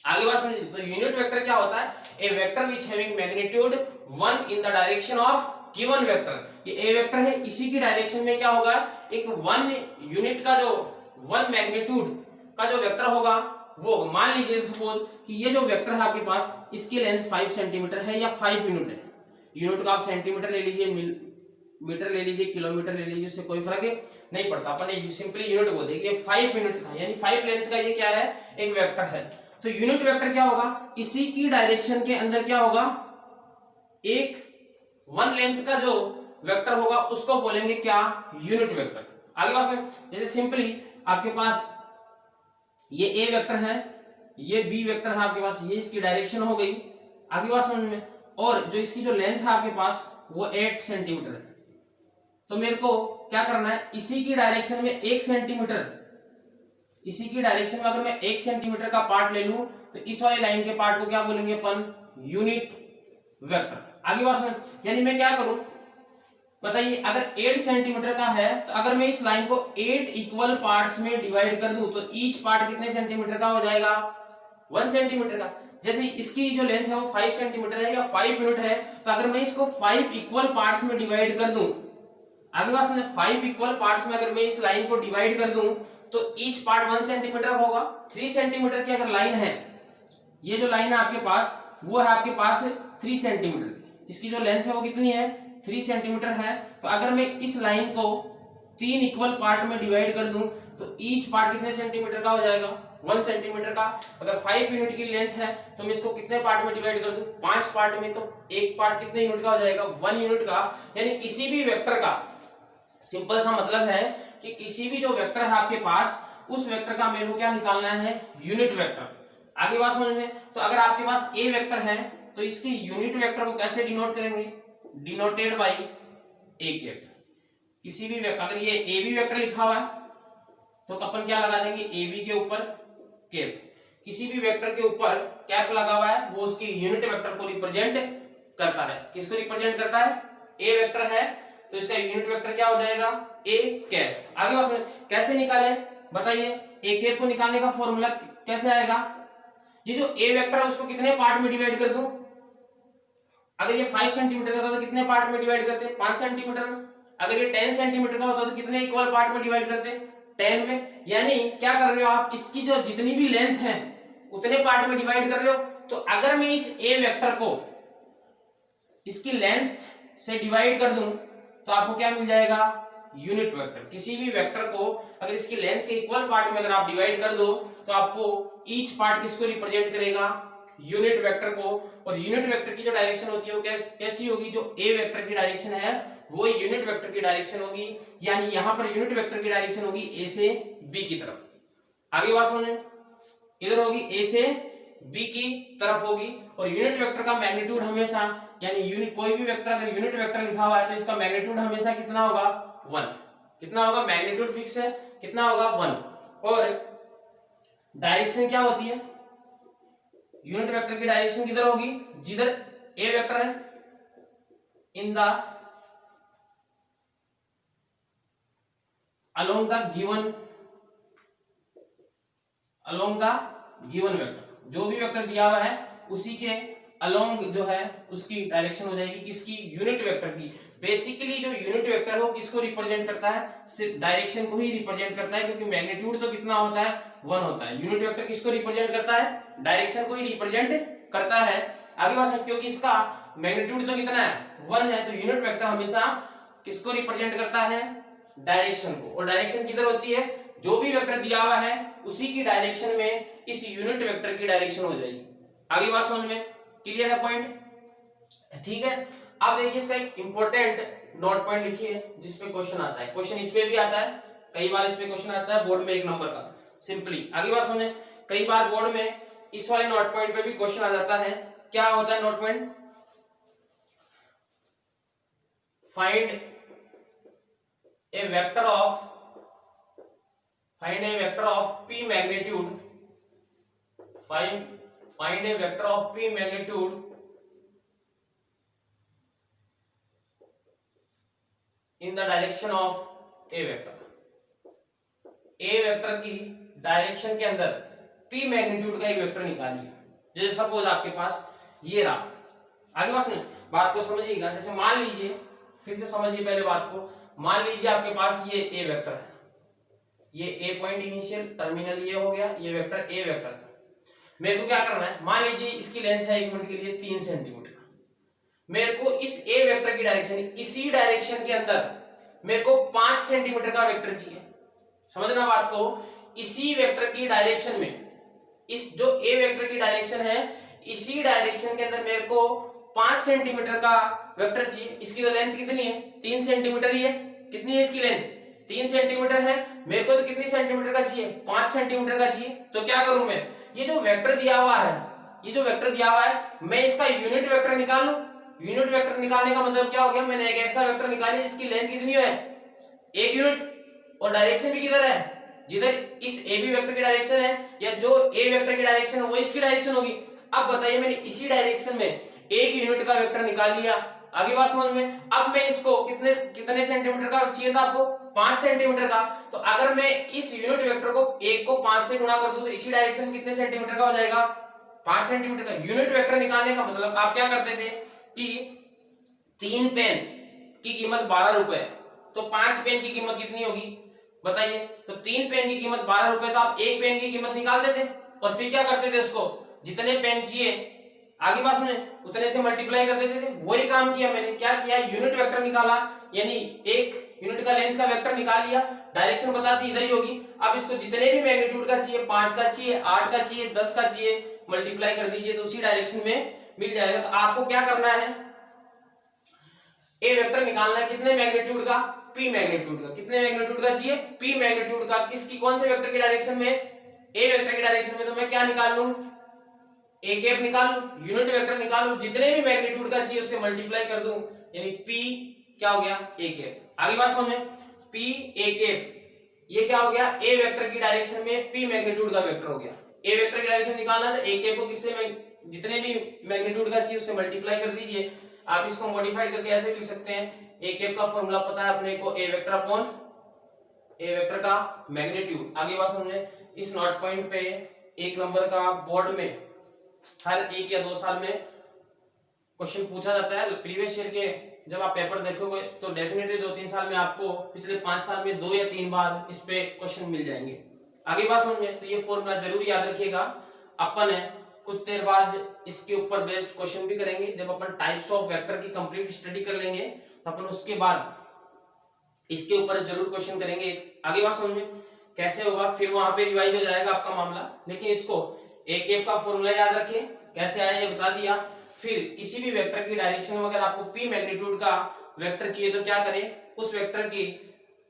Speaker 1: आगे बात समझिए, तो यूनिट वेक्टर क्या होता है, ए vector which having magnitude 1 in the direction of given vector, ये ए वेक्टर है, इसी की डायरेक्शन में क्या होगा, एक 1 यूनिट का जो 1 मैग्नीट्यूड का जो वेक्टर होगा वो, मान लीजिए सपोज कि ये जो वेक्टर है आपके पास इसकी लेंथ 5 सेंटीमीटर है या 5 यूनिट है, यूनिट का आप सेंटीमीटर ले लीजिए, मीटर ले लीजिए, किलोमीटर ले लीजिए, उससे कोई फर्क नहीं पड़ता, अपन सिंपली यूनिट बोल देंगे, ये 5 यूनिट का यानी 5 लेंथ का ये क्या है, एक वेक्टर है। तो यूनिट वेक्टर क्या होगा, इसी की डायरेक्शन के अंदर क्या होगा, एक 1 लेंथ का जो वेक्टर होगा उसको बोलेंगे क्या, यूनिट वेक्टर। आगे बात सुनिए, जैसे सिंपली आपके पास ये ए वेक्टर है, ये बी वेक्टर है आपके पास, ये इसकी डायरेक्शन हो गई, आगे बात समझ में, और जो इसकी जो लेंथ है आपके पास वो 8 सेंटीमीटर है, तो मेरे को क्या करना है, इसी की डायरेक्शन में 1 सेंटीमीटर, इसी की डायरेक्शन में अगर मैं 1 सेंटीमीटर का पार्ट ले लूं तो इस वाली लाइन के पार्ट को क्या बोलेंगे अपन, यूनिट वेक्टर। आगे बात सुन, यानी मैं क्या करूं बताइए, अगर 8 सेंटीमीटर का है तो अगर मैं इस लाइन को 8 इक्वल पार्ट्स में डिवाइड कर दूं तो ईच पार्ट कितने सेंटीमीटर का हो जाएगा, 1 सेंटीमीटर का। जैसे इसकी जो लेंथ है वो 5 सेंटीमीटर है या 5 यूनिट है, तो अगर मैं इसको 5 इक्वल पार्ट्स में डिवाइड कर दूं, आगे बात सुनिए, 5 इक्वल पार्ट्स में अगर मैं इस लाइन को डिवाइड कर दूं तो ईच पार्ट 1 सेंटीमीटर होगा। 3 सेंटीमीटर की अगर लाइन है, ये जो लाइन है आपके पास वो है आपके पास 3 सेंटीमीटर, इसकी जो लेंथ है वो कितनी है, 3 सेंटीमीटर है। तो अगर मैं इस लाइन को 3 इक्वल पार्ट में डिवाइड कर दूं तो ईच पार्ट कितने सेंटीमीटर का हो जाएगा, 1 सेंटीमीटर का। अगर 5 यूनिट की लेंथ है तो मैं इसको कितने पार्ट में डिवाइड कर दूं, 5 पार्ट में, तो एक पार्ट कितने यूनिट का हो जाएगा, 1 यूनिट का। यानी किसी भी वेक्टर का सिंपल सा मतलब है कि किसी भी जो वेक्टर है आपके पास उस वेक्टर का मेरे को क्या निकालना है, यूनिट वेक्टर। आगे बात समझ में। तो अगर आपके पास ए वेक्टर है तो इसके यूनिट वेक्टर को कैसे डिनोट करेंगे, डिनोटेड बाई ए कैप। किसी भी अगर ये ए बी वेक्टर लिखा हुआ है तो अपन क्या लगा देंगे, ए बी के ऊपर कैप। किसी भी वेक्टर के ऊपर कैप लगा हुआ है वो उसके यूनिट वेक्टर को रिप्रेजेंट करता है। किसको रिप्रेजेंट करता है, ए वेक्टर है तो इसका यूनिट वेक्टर क्या हो जाएगा, ए कैप। आगे बात समझ, कैसे निकालें बताइए। ए कैप को निकालने का फॉर्मूला कैसे आएगा, ये जो ए वेक्टर है उसको कितने पार्ट में डिवाइड कर दूं। अगर ये 5 सेंटीमीटर का होता तो कितने पार्ट में डिवाइड करते, 5 सेंटीमीटर में। अगर ये 10 सेंटीमीटर का होता तो कितने इक्वल पार्ट में डिवाइड करते, 10 में। यानी क्या कर रहे हो आप, इसकी जो जितनी भी लेंथ है उतने पार्ट में डिवाइड कर रहे हो। तो अगर मैं इस ए वेक्टर को इसकी लेंथ से डिवाइड कर दूं तो आपको क्या मिल जाएगा, यूनिट वेक्टर। किसी भी वेक्टर को अगर इसकी लेंथ के इक्वल पार्ट में अगर आप डिवाइड कर दो तो आपको ईच पार्ट किसको रिप्रेजेंट करेगा, यूनिट वेक्टर को। और यूनिट वेक्टर की जो डायरेक्शन होती है वो कैसी होगी, जो ए वेक्टर की डायरेक्शन है वो यूनिट वेक्टर की डायरेक्शन होगी। यानी यहां पर यूनिट वेक्टर की डायरेक्शन होगी ए से बी की तरफ। आगे बात समझे, इधर होगी ए से बी की तरफ होगी। और यूनिट वेक्टर का मैग्नीट्यूड हमेशा, यानी यूनिट कोई भी वेक्टर अगर यूनिट वेक्टर लिखा हुआ है तो इसका मैग्नीट्यूड हमेशा कितना होगा, 1। कितना होगा, मैग्नीट्यूड फिक्स है, कितना होगा, 1। और डायरेक्शन क्या होती है, यूनिट वेक्टर की डायरेक्शन किधर होगी, जिधर ए वेक्टर है, in the along the given vector. जो भी वेक्टर दिया हुआ है उसी के अलोंग जो है उसकी डायरेक्शन हो जाएगी किसकी, यूनिट वेक्टर की। बेसिकली जो यूनिट वेक्टर है वो किसको रिप्रेजेंट करता है, सिर्फ डायरेक्शन को ही रिप्रेजेंट करता है, क्योंकि मैग्नीट्यूड तो कितना होता है, 1 होता है। यूनिट वेक्टर किसको रिप्रेजेंट करता है, डायरेक्शन को ही रिप्रेजेंट करता है। आगे बात सकते हो कि इसका मैग्नीट्यूड तो कितना है, 1 है। तो यूनिट वेक्टर हमेशा किसको रिप्रेजेंट करता है, डायरेक्शन को। और डायरेक्शन किधर होती है, जो भी वेक्टर दिया हुआ है उसी की डायरेक्शन में इस यूनिट वेक्टर की डायरेक्शन हो जाएगी। आगे बात समझ में, क्लियर है पॉइंट, ठीक है। अब देखिए इसका एक इंपॉर्टेंट नोट पॉइंट लिखिए जिसपे क्वेश्चन आता है। क्वेश्चन इस पे भी आता है, कई बार इस पे क्वेश्चन आता है बोर्ड में 1 नंबर का, सिंपली। आगे बात समझे, कई बार बोर्ड में इस वाले नोट पॉइंट पे भी क्वेश्चन आ जाता है। क्या होता है note point, find a vector of p magnitude, find a vector of p magnitude in the direction of a vector। a vector की डायरेक्शन के अंदर p मैग्नीट्यूड का एक वेक्टर निकालिए। जैसे सपोज आपके पास ये रहा, आगे बात को समझिएगा। जैसे मान लीजिए, फिर से समझिए पहले बात को, मान लीजिए आपके पास ये ए वेक्टर है, ये ए पॉइंट इनिशियल टर्मिनल ये हो गया, ये वेक्टर ए वेक्टर है। मेरे को क्या करना है, मान लीजिए इसकी लेंथ है 1 मिनट के लिए 3 सेंटीमीटर। मेरे को इस ए वेक्टर की डायरेक्शन, इसी डायरेक्शन के अंदर मेरे को 5 सेंटीमीटर का वेक्टर चाहिए। समझना बात को, इसी वेक्टर की डायरेक्शन में, इस जो ए वेक्टर की डायरेक्शन है इसी डायरेक्शन के अंदर मेरे को 5 सेंटीमीटर का वेक्टर चाहिए। इसकी तो लेंथ कितनी है, 3 सेंटीमीटर ही है। कितनी है इसकी लेंथ, 3 सेंटीमीटर है। मेरे को तो कितनी सेंटीमीटर का चाहिए, 5 सेंटीमीटर का चाहिए। तो क्या करूं मैं, ये जो वेक्टर दिया हुआ है, ये जो वेक्टर दिया हुआ है, मैं इसका यूनिट वेक्टर निकाल लूं। यूनिट वेक्टर निकालने का मतलब क्या हो गया, मैंने एक ऐसा वेक्टर निकाली जिसकी लेंथ कितनी है, 1 यूनिट, और डायरेक्शन भी किधर है, जिधर इस ए बी वेक्टर की डायरेक्शन है, या जो ए वेक्टर की डायरेक्शन है वो इसकी डायरेक्शन होगी। अब बताइए, मैंने इसी डायरेक्शन में 1 यूनिट का वेक्टर निकाल लिया। आगे बात समझ में। अब मैं इसको कितने सेंटीमीटर का चाहिए था आपको, 5 सेंटीमीटर का। तो अगर मैं इस यूनिट वेक्टर को 1 को 5 से गुणा कर दूं तो इसी डायरेक्शन में कितने सेंटीमीटर का हो जाएगा, 5 सेंटीमीटर का। यूनिट वेक्टर निकालने का मतलब आप क्या करते थे कि 3 पेन की कीमत 12 रुपए, तो 5 पेन की कीमत कितनी होगी बताइए। तो 3 पेन की कीमत 12 रुपए, तो आप 1 पेन की कीमत निकाल देते और फिर क्या करते थे, उसको जितने पेन चाहिए आगे पास में उतने से मल्टीप्लाई कर देते थे। वही काम किया मैंने, क्या किया, यूनिट वेक्टर निकाला, यानी 1 यूनिट का लेंथ का वेक्टर निकाल लिया, डायरेक्शन बताती इधर ही होगी। अब इसको जितने भी मैग्नीट्यूड का चाहिए, 5 का चाहिए, 8 का चाहिए, 10 का चाहिए, मल्टीप्लाई कर दीजिए तो उसी डायरेक्शन में मिल जाएगा। तो आपको क्या करना है, ए वेक्टर निकालना है कितने मैग्नीट्यूड का, पी मैग्नीट्यूड का। कितने मैग्नीट्यूड का चाहिए? पी मैग्नीट्यूड का। किसकी, कौन से वेक्टर की डायरेक्शन में? ए वेक्टर की डायरेक्शन में। तो मैं क्या निकाल लूं? ए कैप निकाल लूं, यूनिट वेक्टर निकाल लूं, जितने भी मैग्नीट्यूड का चाहिए उससे मल्टीप्लाई कर दूं, यानी पी क्या हो गया? A cap. आगे बात समझ में, पी ए कैप ये क्या हो गया? ए वेक्टर की डायरेक्शन में पी मैग्नीट्यूड का वेक्टर हो गया। ए वेक्टर की डायरेक्शन निकालना तो ए कैप को किससे, जितने भी मैग्नीट्यूड का चाहिए उससे मल्टीप्लाई कर दीजिए। आप इसको मॉडिफाइड करके ऐसे लिख सकते हैं, ए कैप का फॉर्मूला पता है अपने को, ए वेक्टर अपॉन ए वेक्टर का मैग्नीट्यूड। आगे बात समझे, इस नोट पॉइंट पे एक नंबर का बोर्ड में हर 1 या 2 साल में क्वेश्चन पूछा जाता है। प्रीवियस ईयर के जब आप पेपर देखोगे तो डेफिनेटली 2-3 साल में आपको पिछले 5 साल में 2 या 3 बार इस पे क्वेश्चन मिल जाएंगे। आगे बात समझ में, तो ये फॉर्मूला जरूर याद रखिएगा। अपन है कुछ देर बाद इसके ऊपर बेस्ड क्वेश्चन भी करेंगे। जब अपन टाइप्स ऑफ वेक्टर की कंप्लीट स्टडी कर लेंगे तो अपन उसके बाद इसके ऊपर जरूर क्वेश्चन करेंगे। आगे बात समझ में कैसे होगा, फिर वहां पे रिवाइज हो जाएगा आपका मामला। लेकिन इसको ए कैप का फॉर्मूला याद रखें, कैसे आया ये बता दिया। फिर किसी भी वेक्टर की डायरेक्शन में अगर आपको पी मैग्नीट्यूड का वेक्टर चाहिए तो क्या करें, उस वेक्टर की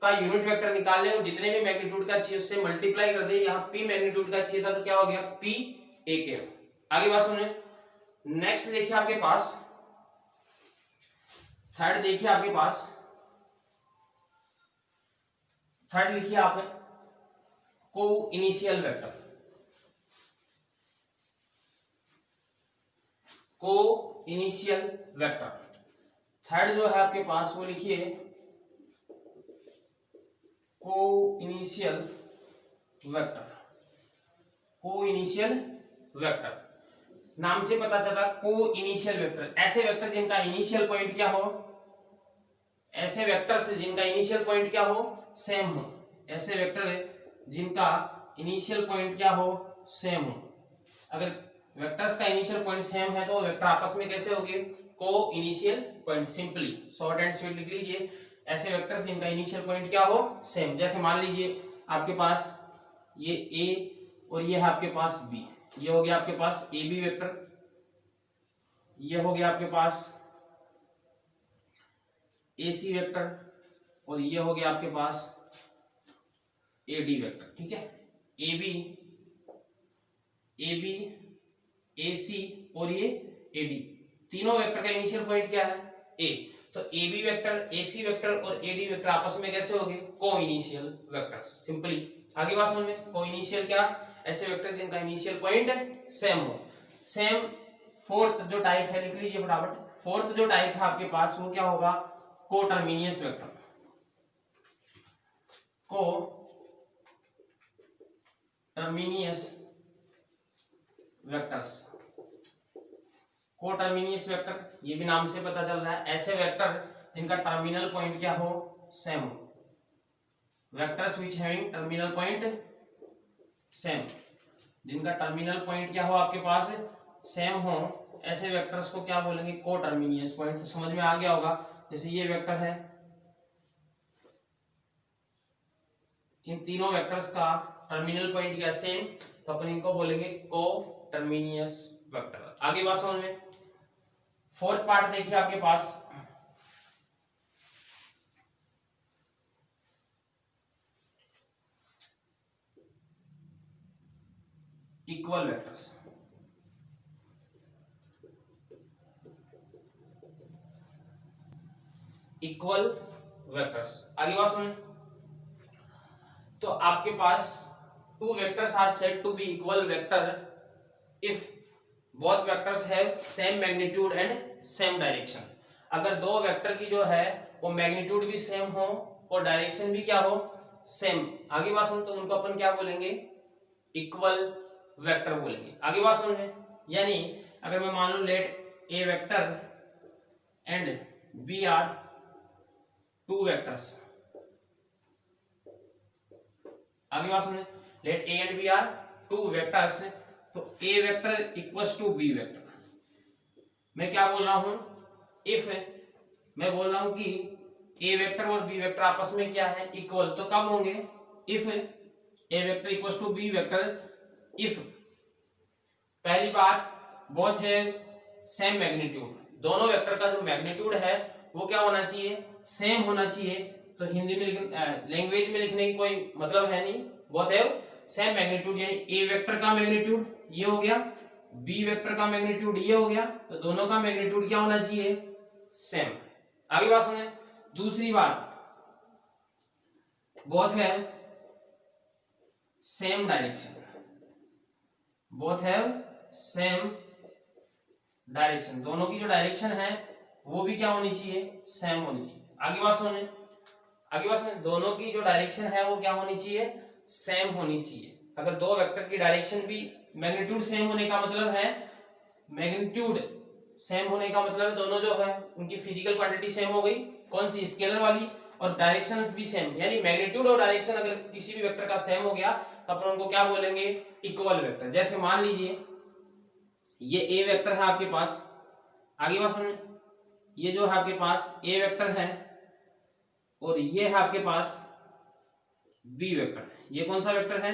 Speaker 1: का यूनिट वेक्टर निकाल लें और जितने भी मैग्नीट्यूड का चाहिए उससे मल्टीप्लाई कर दे। यहाँ पी मैग्नीट्यूड का चाहिए था तो क्या हो गया? P A cap. आगे बात सुनिए, नेक्स्ट देखिए आपके पास थर्ड, देखिए आपके पास थर्ड लिखिए आप को इनिशियल वेक्टर। को इनिशियल वेक्टर थर्ड जो है आपके पास वो लिखिए को इनिशियल वेक्टर। को इनिशियल वेक्टर नाम से पता चला, को इनिशियल वेक्टर ऐसे वेक्टर जिनका इनिशियल पॉइंट क्या हो, ऐसे वेक्टर्स जिनका इनिशियल पॉइंट क्या हो, सेम हो। ऐसे वेक्टर जिनका इनिशियल पॉइंट क्या हो, सेम हो। अगर वेक्टर्स का इनिशियल पॉइंट सेम है तो वेक्टर आपस में कैसे होंगे? को initial point. Simply short and sweet लिख लीजिए, ऐसे वेक्टर्स जिनका इनिशियल पॉइंट क्या हो, सेम। जैसे मान लीजिए आपके पास ये ए और ये है आपके पास बी, ये हो गया आपके पास ए बी वेक्टर, ये हो गया आपके पास ए सी वेक्टर और ये हो गया आपके पास ए डी वेक्टर। ठीक है, ए बी ए सी और ये ए डी, तीनों वेक्टर का इनिशियल पॉइंट क्या है? ए। तो A B vector, A C vector और ए डी वेक्टर आपस में कैसे होंगे? को इनिशियल वेक्टर। सिंपली आगे बात समझ में, को इनिशियल क्या? ऐसे वेक्टर जिनका इनिशियल पॉइंट सेम हो। सेम फोर्थ जो टाइप है लिख लीजिए फटाफट। फोर्थ जो टाइप है आपके पास वो क्या होगा? को टर्मिनियस वेक्टर। को टर्मिनियस वेक्टर्स। को टर्मिनियस वेक्टर ये भी नाम से पता चल रहा है, ऐसे वेक्टर जिनका टर्मिनल पॉइंट क्या हो, सेम हो। Vectors which having terminal point same, जिनका टर्मिनल पॉइंट क्या हो आपके पास, सेम हो, ऐसे वेक्टर्स को क्या बोलेंगे? को टर्मिनियस पॉइंट। तो समझ में आ गया होगा, जैसे ये वेक्टर है, इन तीनों वेक्टर्स का टर्मिनल पॉइंट क्या सेम, तो अपन इनको बोलेंगे को टर्मिनियस वेक्टर। आगे बात समझ में, फोर्थ पार्ट देखिए आपके पास इक्वल वेक्टर्स। इक्वल वेक्टर्स आगे बात समझ। तो आपके पास two vectors are said to be equal vector if both vectors have same magnitude and same direction. अगर दो वेक्टर की जो है वो मैग्नीट्यूड भी सेम हो और डायरेक्शन भी क्या हो, सेम। आगे बात समझ, तो उनको अपन क्या बोलेंगे? इक्वल वेक्टर बोलेंगे। आगे बात समझ में, यानी अगर मैं मान लू let A vector and B are two vectors. आगे बात समझे, let A and B are two vectors, तो A vector equals to B vector. मैं क्या बोल रहा हूं? इफ मैं बोल रहा हूं कि ए वेक्टर और बी वेक्टर आपस में क्या है? इक्वल। तो कब होंगे? If A vector equals to B vector if पहली बात बोथ है सेम मैग्नीट्यूड, दोनों वेक्टर का जो मैग्नीट्यूड है वो क्या होना चाहिए? सेम होना चाहिए। तो हिंदी में लैंग्वेज में लिखने की कोई मतलब है नहीं। बोथ हैव सेम मैग्नीट्यूड, यानी ए वेक्टर का मैग्नीट्यूड ये हो गया, बी वेक्टर का मैग्नीट्यूड ये हो गया, तो दोनों का मैग्नीट्यूड क्या होना चाहिए, सेम। आगे बात सुने। दूसरी बात, बोथ है same direction, both have same direction, दोनों की जो डायरेक्शन है वो भी क्या होनी चाहिए, सेम होनी चाहिए। आगे बात सुने, आगे बात सुने, दोनों की जो डायरेक्शन है वो क्या होनी चाहिए, सेम होनी चाहिए। अगर दो वेक्टर की डायरेक्शन भी मैग्नीट्यूड सेम होने का मतलब है, मैग्नीट्यूड सेम होने का मतलब है दोनों जो है उनकी फिजिकल क्वांटिटी सेम हो गई, कौन सी, स्केलर वाली, और डायरेक्शंस भी सेम, यानी मैग्नीट्यूड और डायरेक्शन अगर किसी भी वेक्टर का सेम हो गया तो अपन उनको क्या बोलेंगे, इक्वल वेक्टर। जैसे मान लीजिए ये ए वेक्टर है आपके पास, आगे बात सुनिए, ये जो है आपके पास ए वेक्टर है और ये है आपके पास बी वेक्टर, ये कौन सा वेक्टर है,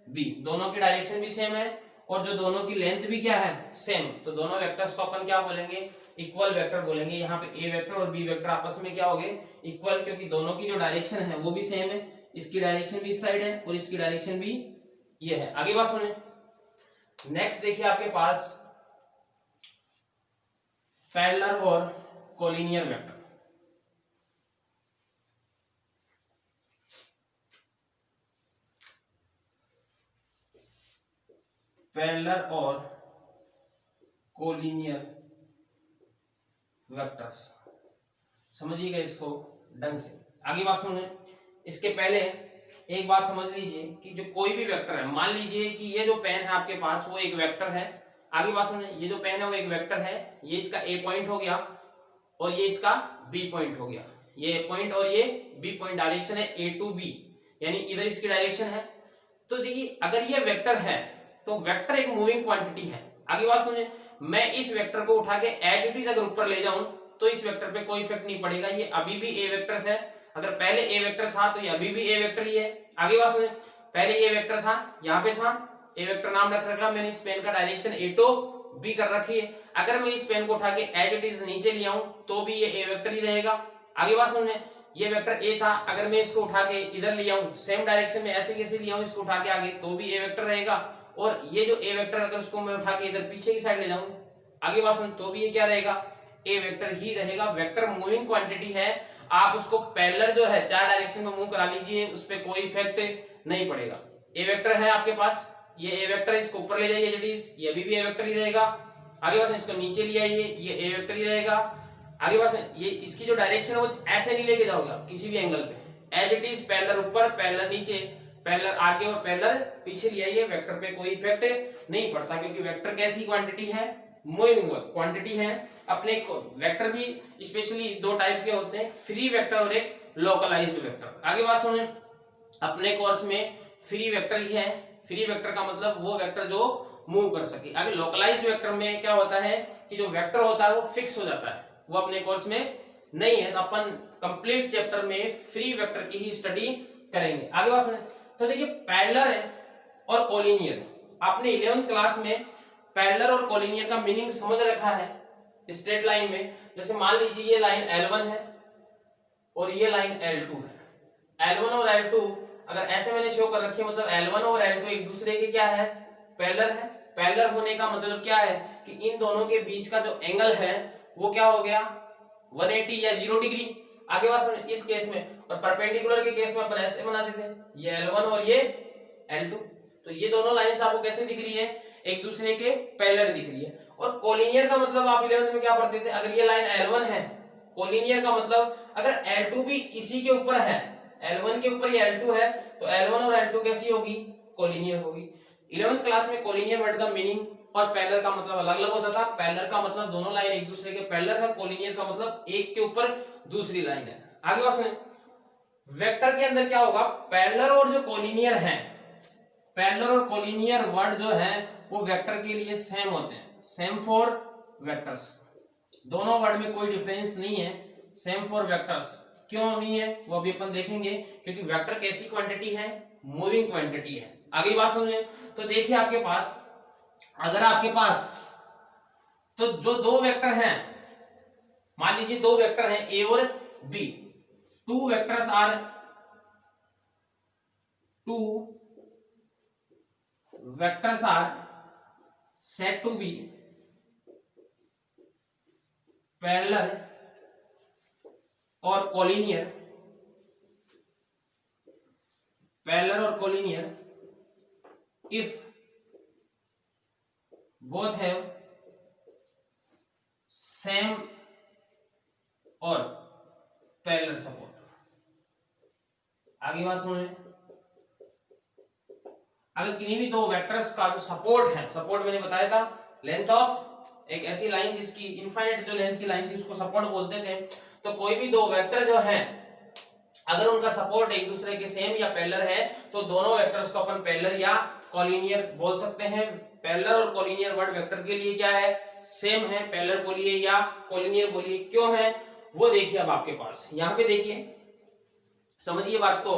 Speaker 1: बी, दोनों की डायरेक्शन भी सेम है और जो दोनों की लेंथ भी क्या है, सेम, तो दोनों वेक्टर्स को अपन क्या बोलेंगे, इक्वल वेक्टर बोलेंगे। यहाँ पे ए वेक्टर और बी वेक्टर आपस में क्या हो गए, इक्वल, क्योंकि दोनों की जो डायरेक्शन है वो भी सेम है, इसकी डायरेक्शन भी इस साइड है और इसकी डायरेक्शन भी ये है। आगे बात सुने, नेक्स्ट देखिए आपके पास पैरेलल और कोलिनियर वेक्टर। पैरेलल और कोलिनियर वेक्टर्स, समझिएगा इसको ढंग से। आगे बात सुने, इसके पहले एक बात समझ लीजिए कि जो कोई भी वेक्टर है, मान लीजिए कि ये जो पेन है आपके पास वो एक वेक्टर है। आगे बात सुने, ये जो पेन है वो एक वेक्टर है, ये इसका ए पॉइंट हो गया और ये इसका बी पॉइंट हो गया, ये ए पॉइंट और ये बी पॉइंट, डायरेक्शन है ए टू बी, यानी इधर इसकी डायरेक्शन है। तो देखिए अगर ये वेक्टर है तो वेक्टर एक मूविंग क्वांटिटी है। आगे बात सुनिए, मैं इस वेक्टर को उठा के एज इट इज अगर ऊपर ले जाऊं तो इस वेक्टर पे कोई इफेक्ट नहीं पड़ेगा, ये अभी भी ए वेक्टर है। अगर पहले ए वेक्टर था तो ये अभी भी ए वेक्टर ही है। आगे बात सुनिए, पहले ए वेक्टर था, यहाँ पे था, ए वेक्टर नाम रख रखा मैंने, इस पेन का डायरेक्शन ए टू बी कर रखी है। अगर मैं इस पेन को उठा के एज इट इज नीचे ले आऊं तो भी ये ए वेक्टर ही रहेगा। आगे बात सुनिए, ये वेक्टर ए था, अगर मैं इसको उठा के इधर ले आऊं सेम डायरेक्शन में, ऐसे कैसे ले आऊं इसको उठा के आगे, तो भी ए वेक्टर रहेगा। और ये जो ए वेक्टर अगर उसको मैं उठा के इधर पीछे की साइड ले जाऊं, आगे बात सुन, तो भी ये क्या रहेगा, ए वेक्टर ही रहेगा। वेक्टर मूविंग क्वांटिटी है, आप उसको पैरेलल जो है चार डायरेक्शन में मूव करा लीजिए, उस पर कोई इफेक्ट नहीं पड़ेगा। ए वेक्टर है आपके पास, ये ए वेक्टर, इसको ऊपर ले जाइए जटीज, ये अभी भी ए वेक्टर ही रहेगा। आगे बात इसको नीचे ले आइए, ये ए वेक्टर ही रहेगा। आगे बात ये इसकी जो डायरेक्शन है वो ऐसे नहीं लेके जाओगे आप किसी भी एंगल पे, एज इट इज, पैरेलल ऊपर, पैरेलल नीचे, पैरेलल आगे और पैरेलल पीछे ले आइए, वेक्टर पे कोई इफेक्ट नहीं पड़ता, क्योंकि वेक्टर कैसी क्वांटिटी है, मूविंग क्वांटिटी है। अपने वेक्टर भी स्पेशली दो टाइप के होते हैं, फ्री वेक्टर और एक लोकलाइज्ड वेक्टर। आगे बात सुने, अपने कोर्स में फ्री वेक्टर ही है, फ्री वेक्टर का मतलब वो वेक्टर जो मूव कर सके। आगे लोकलाइज्ड वेक्टर में क्या होता है कि जो वेक्टर होता है वो फिक्स हो जाता है, वो अपने कोर्स में नहीं है, तो अपन कंप्लीट चैप्टर में फ्री वेक्टर की ही स्टडी करेंगे। आगे बात सुने, तो देखिए पैरेलल और कोलिनियर, आपने 11th क्लास में पैरेलल और कोलिनियर का मीनिंग समझ रखा है स्ट्रेट लाइन में। जैसे मान लीजिए ये लाइन L1 है और ये लाइन L2 है। L1 और L2 अगर ऐसे मैंने शो कर रखी है, मतलब L1 और L2 एक दूसरे के क्या है, पैरेलल है। पैरेलल होने का मतलब क्या है कि इन दोनों के बीच का जो एंगल है वो क्या हो गया, 180 या 0 डिग्री। आगे बात सुनिए, इस केस में, और परपेंडिकुलर के केस में अपन ऐसे बना देते हैं, ये L1 और ये L2, तो ये दोनों लाइंस आपको कैसे दिख रही है, एक दूसरे के पैरेलल दिख रही है। और कोलिनियर का मतलब आप 11th में क्या पढ़ते थे, अगर ये लाइन L1 है, कोलिनियर का मतलब अगर L2 भी इसी के ऊपर है, L1 के ऊपर ये L2 है, तो L1 और L2 कैसी होगी, कोलिनियर होगी। 11th क्लास में कोलिनियर वर्ड का मीनिंग और पैरेलल का मतलब अलग अलग होता था। पैरेलल का मतलब दोनों लाइन एक दूसरे के पैरेलल है, कोलिनियर का मतलब एक के ऊपर दूसरी लाइन है। आगे बात सुनिए, वेक्टर के अंदर क्या होगा, पैरेलल और जो कोलिनियर है, पैरेलल और कोलिनियर वर्ड जो है वो वेक्टर के लिए सेम होते हैं, सेम फॉर वेक्टर्स। दोनों वर्ड में कोई डिफरेंस नहीं है, सेम फॉर वेक्टर्स। क्यों नहीं है वो अभी अपन देखेंगे, क्योंकि वेक्टर कैसी क्वांटिटी है, मूविंग क्वांटिटी है। आगे बात सुनिए, तो देखिए आपके पास, अगर आपके पास तो जो दो वेक्टर हैं, मान लीजिए दो वेक्टर हैं ए और B, two vectors are said to be parallel or collinear if both have same or parallel support। आगे बात सुने, अगर किन्हीं भी दो वेक्टर्स का जो सपोर्ट है, सपोर्ट मैंने बताया था लेंथ ऑफ एक ऐसी लाइन जिसकी इनफाइनाइट जो लेंथ की लाइन थी उसको सपोर्ट बोलते थे। तो कोई भी दो वेक्टर जो है अगर उनका सपोर्ट एक दूसरे के सेम या पैरेलल है तो दोनों वेक्टर्स को अपन पैरेलल या कॉलिनियर बोल सकते हैं। पैरेलल और कॉलिनियर वर्ड वेक्टर के लिए क्या है, सेम है। पैरेलल बोलिए या कॉलिनियर बोलिए, क्यों है वो देखिए। अब आपके पास यहाँ पे देखिए, समझिए बात को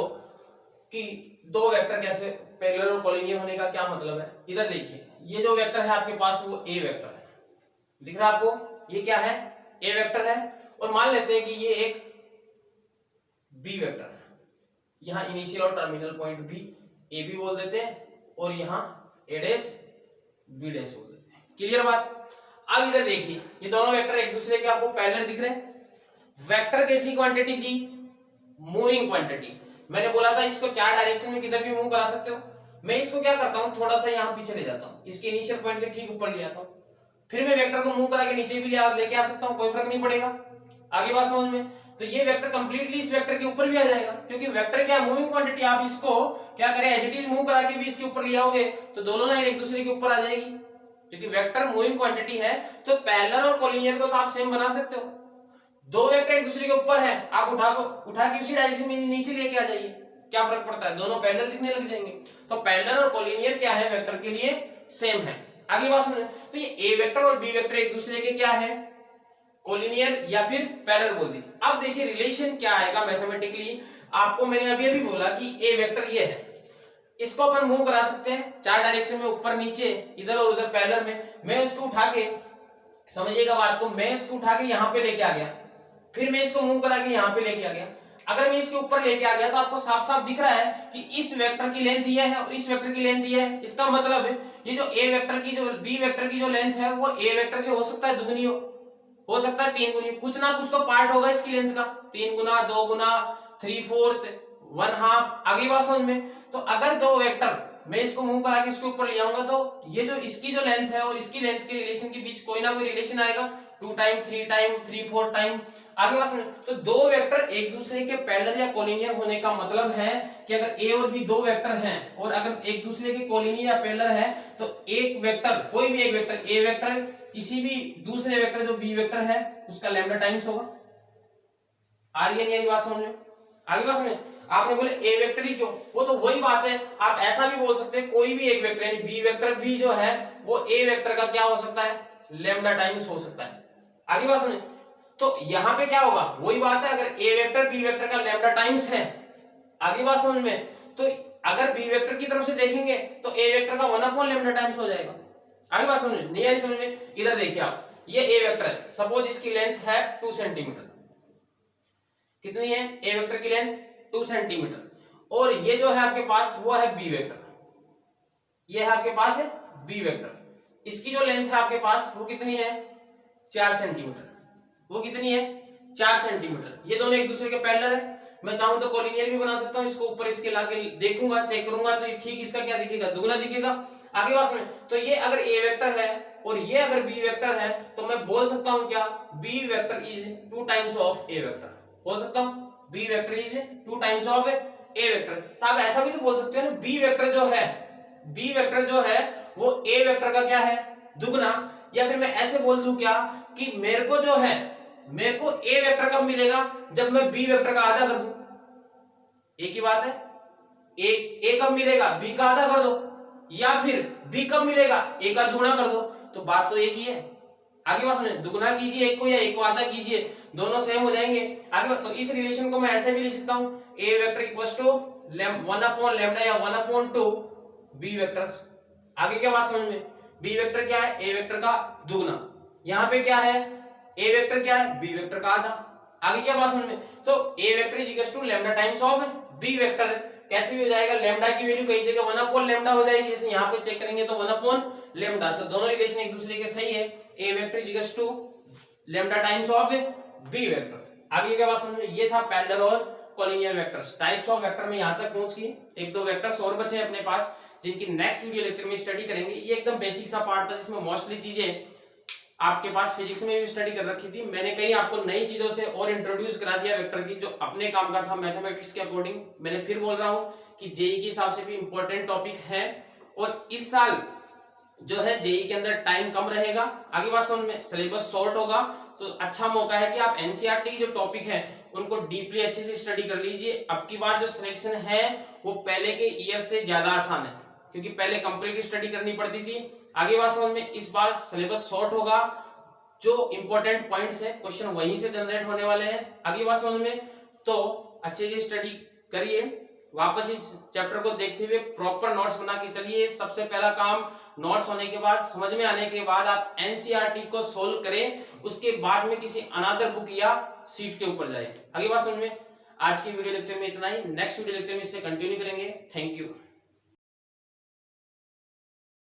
Speaker 1: कि दो वेक्टर कैसे पैरेलल और कॉलिनियर होने का क्या मतलब है। इधर देखिए, ये जो वेक्टर है आपके पास वो ए वेक्टर है, दिख रहा है आपको, ये क्या है, ए वेक्टर है। और मान लेते हैं कि ये एक बी वेक्टर है। यहां इनिशियल और टर्मिनल पॉइंट भी ए बी बोल देते हैं और यहां ए डैश बी डैश बोल देते हैं। क्लियर बात। अब इधर देखिए, ये दोनों वेक्टर एक दूसरे के आपको पैरेलल दिख रहे हैं। वेक्टर कैसी क्वांटिटी थी, मूविंग क्वांटिटी। मैंने बोला था इसको चार डायरेक्शन में किधर भी मूव करा सकते हो। मैं इसको क्या करता हूं, थोड़ा सा यहां पीछे ले जाता हूं, इसके इनिशियल पॉइंट के ठीक ऊपर ले आता हूं, फिर मैं वेक्टर को मूव करा के नीचे भी लेके आ सकता हूं, कोई फर्क नहीं पड़ेगा। आगे बात समझ में। तो ये वेक्टर कंप्लीटली इस वेक्टर के ऊपर भी आ जाएगा, क्योंकि वेक्टर क्या है, मूविंग क्वांटिटी। आप इसको क्या करें, एज इट इज मूव करा के भी इसके ऊपर ले आओगे तो दोनों लाइन एक दूसरे के ऊपर आ जाएगी, क्योंकि वेक्टर मूविंग क्वांटिटी है। तो पैरेलल और कॉलिनियर को तो आप सेम बना सकते हो। दो वेक्टर एक दूसरे के ऊपर है, आप उठा के उसी डायरेक्शन में नीचे लेके आ जाइए, क्या फर्क पड़ता है, दोनों पैरेलल दिखने लग जाएंगे। तो पैरेलल और कॉलिनियर क्या है, वेक्टर के लिए सेम है। आगे बात समझे। तो ये ए वेक्टर और बी वेक्टर एक दूसरे के क्या है, कॉलिनियर या फिर पैरेलल बोल दीजिए। अब देखिए रिलेशन क्या आएगा मैथमेटिकली। आपको मैंने अभी बोला कि ए वेक्टर ये है, इसको अपन मूव करा सकते हैं चार डायरेक्शन में, ऊपर नीचे इधर और उधर पैरेलल में। मैं इसको उठा के, समझिएगा बात को, मैं इसको उठा के यहां पे लेके आ गया, फिर मैं इसको मूव करा के यहां पे लेके आ गया। अगर मैं इसके ऊपर लेके आ गया तो आपको साफ साफ दिख रहा है कि इस वेक्टर की लेंथ ये है और इस वेक्टर की लेंथ ये है। इसका मतलब है ये जो ए वेक्टर की जो बी वेक्टर की जो लेंथ है वो ए वेक्टर से हो सकता है दुगनी हो सकता है तीन गुनी, कुछ ना कुछ तो पार्ट होगा इसकी लेंथ का, 3 गुना, 2 गुना, 3/4, 1/2। आगे बात समझ में। तो अगर दो वेक्टर मैं इसको मूव करा के इसके ऊपर ले आऊंगा तो ये जो इसकी जो लेंथ है और इसकी लेंथ के रिलेशन के बीच कोई ना कोई रिलेशन आएगा, 2 टाइम, 3 टाइम, 3/4 टाइम। आगे बात समझ। तो दो वेक्टर एक दूसरे के पैरेलल या कॉलिनियर होने का मतलब है कि अगर ए और बी दो वेक्टर हैं और अगर एक दूसरे के कॉलिनियर या पैरेलल है तो एक वेक्टर, कोई भी एक वेक्टर, ए वेक्टर किसी भी दूसरे वेक्टर जो बी वेक्टर है उसका लैम्डा टाइम्स होगा। आ रही है नहीं बात समझ में। आगे बात समझ। आपने बोले ए वेक्टर ही क्यों, वो तो वही बात है। आप ऐसा भी बोल सकते हैं कोई भी एक वेक्टर यानी बी वेक्टर भी जो है वो ए वेक्टर का क्या हो सकता है, लैम्डा टाइम्स हो सकता है। आगे बात समझ। तो यहां पे क्या होगा, वही बात है, अगर ए वेक्टर बी वेक्टर का लैम्डा टाइम्स है, आगे बात समझ में, तो अगर बी वेक्टर की तरफ से देखेंगे तो ए वेक्टर का 1/λ टाइम्स हो जाएगा। आगे बात समझ में, नहीं आई समझ में। इधर देखिए आप, ये ए वेक्टर है, सपोज इसकी लेंथ है 2 सेंटीमीटर। कितनी है ए वेक्टर की लेंथ, 2 सेंटीमीटर। और ये जो है आपके पास वो है बी वेक्टर, ये है आपके पास है बी वेक्टर। इसकी जो लेंथ है आपके पास वो कितनी है, 4 सेंटीमीटर। वो कितनी है, 4 सेंटीमीटर। ये दोनों एक दूसरे के पैरेलल है। मैं चाहूं तो कॉलिनियर भी बना सकता हूं, इसको ऊपर इसके लाके देखूंगा, चेक करूंगा तो ठीक इसका क्या दिखेगा, दुगना दिखेगा। आगे बात में, तो ये अगर ए वेक्टर है और ये अगर बी वेक्टर है तो मैं बोल सकता हूं क्या, B vector is 2 times of A vector. बोल सकता हूं B vector is 2 times of A vector. तो आप ऐसा भी तो बोल सकते हो ना, बी वेक्टर जो है वो ए वेक्टर का क्या है, दुगना। या फिर मैं ऐसे बोल दूं क्या कि मेरे को जो है, मेरे को ए वेक्टर कब मिलेगा, जब मैं बी वेक्टर का आधा कर दूं। एक ही बात है, ए कब मिलेगा, बी का आधा कर दो, या फिर बी कब मिलेगा, ए का दुगना कर दो। तो बात तो एक ही है। आगे बात समझे, दुगना कीजिए एक को या एक को आधा कीजिए, दोनों सेम हो जाएंगे। आगे तो इस रिलेशन को मैं ऐसे भी लिख सकता हूं, ए वेक्टर इक्वल्स टू 1/λ या 1/2 बी वेक्टर्स। आगे क्या बात समझ में, बी वेक्टर क्या है, ए वेक्टर का दुगना। यहां पे क्या है, ए वेक्टर क्या है, बी वेक्टर का आधा। आगे क्या बात समझ में? तो A vector is equal to lambda times of B vector. कैसे भी हो जाएगा, लैम्डा की वैल्यू कई जगह 1 लैम्डा हो जाएगी, जैसे यहाँ पे चेक करेंगे तो 1 लैम्डा, तो दोनों रिलेशन एक दूसरे के सही है। ए vector is equal to lambda times of B vector. आगे क्या बात समझ में? ये था पैरेलल और collinear vectors, types of vector में यहाँ तक पहुंच गए। एक दो वेक्टर्स और बचे अपने पास जिनकी नेक्स्ट वीडियो लेक्चर में स्टडी करेंगे। ये एकदम बेसिक सा पार्ट था जिसमें मोस्टली चीजें आपके पास फिजिक्स में भी स्टडी कर रखी थी। मैंने कहीं आपको नई चीजों से और इंट्रोड्यूस करा दिया वेक्टर की, जो अपने काम का था मैथमेटिक्स के अकॉर्डिंग। मैंने फिर बोल रहा हूं कि जेई के हिसाब से भी इंपॉर्टेंट टॉपिक है, और इस साल जो है जेई के अंदर टाइम कम रहेगा। आगे बात समझ में, सिलेबस शॉर्ट होगा, तो अच्छा मौका है कि आप एनसीईआरटी जो टॉपिक है उनको डीपली अच्छे से स्टडी कर लीजिए। अब की बार जो सिलेक्शन है वो पहले के ईयर से ज्यादा आसान है, क्योंकि पहले कंप्लीट स्टडी करनी पड़ती थी। आगे बात समझ में, इस बार सिलेबस शॉर्ट होगा, जो इंपॉर्टेंट पॉइंट्स है क्वेश्चन वहीं से जनरेट होने वाले हैं। आगे बात समझ में, तो अच्छे से स्टडी करिए, वापस इस चैप्टर को देखते हुए प्रॉपर नोट्स बना के चलिए। सबसे पहला काम, नोट्स होने के बाद, समझ में आने के बाद आप एनसीईआरटी को सोल्व करें, उसके बाद में किसी अनदर बुक या सीट के ऊपर जाए। आगे बात समझ में। आज की वीडियो लेक्चर में इतना ही, नेक्स्ट वीडियो लेक्चर में इससे कंटिन्यू करेंगे। Thank you.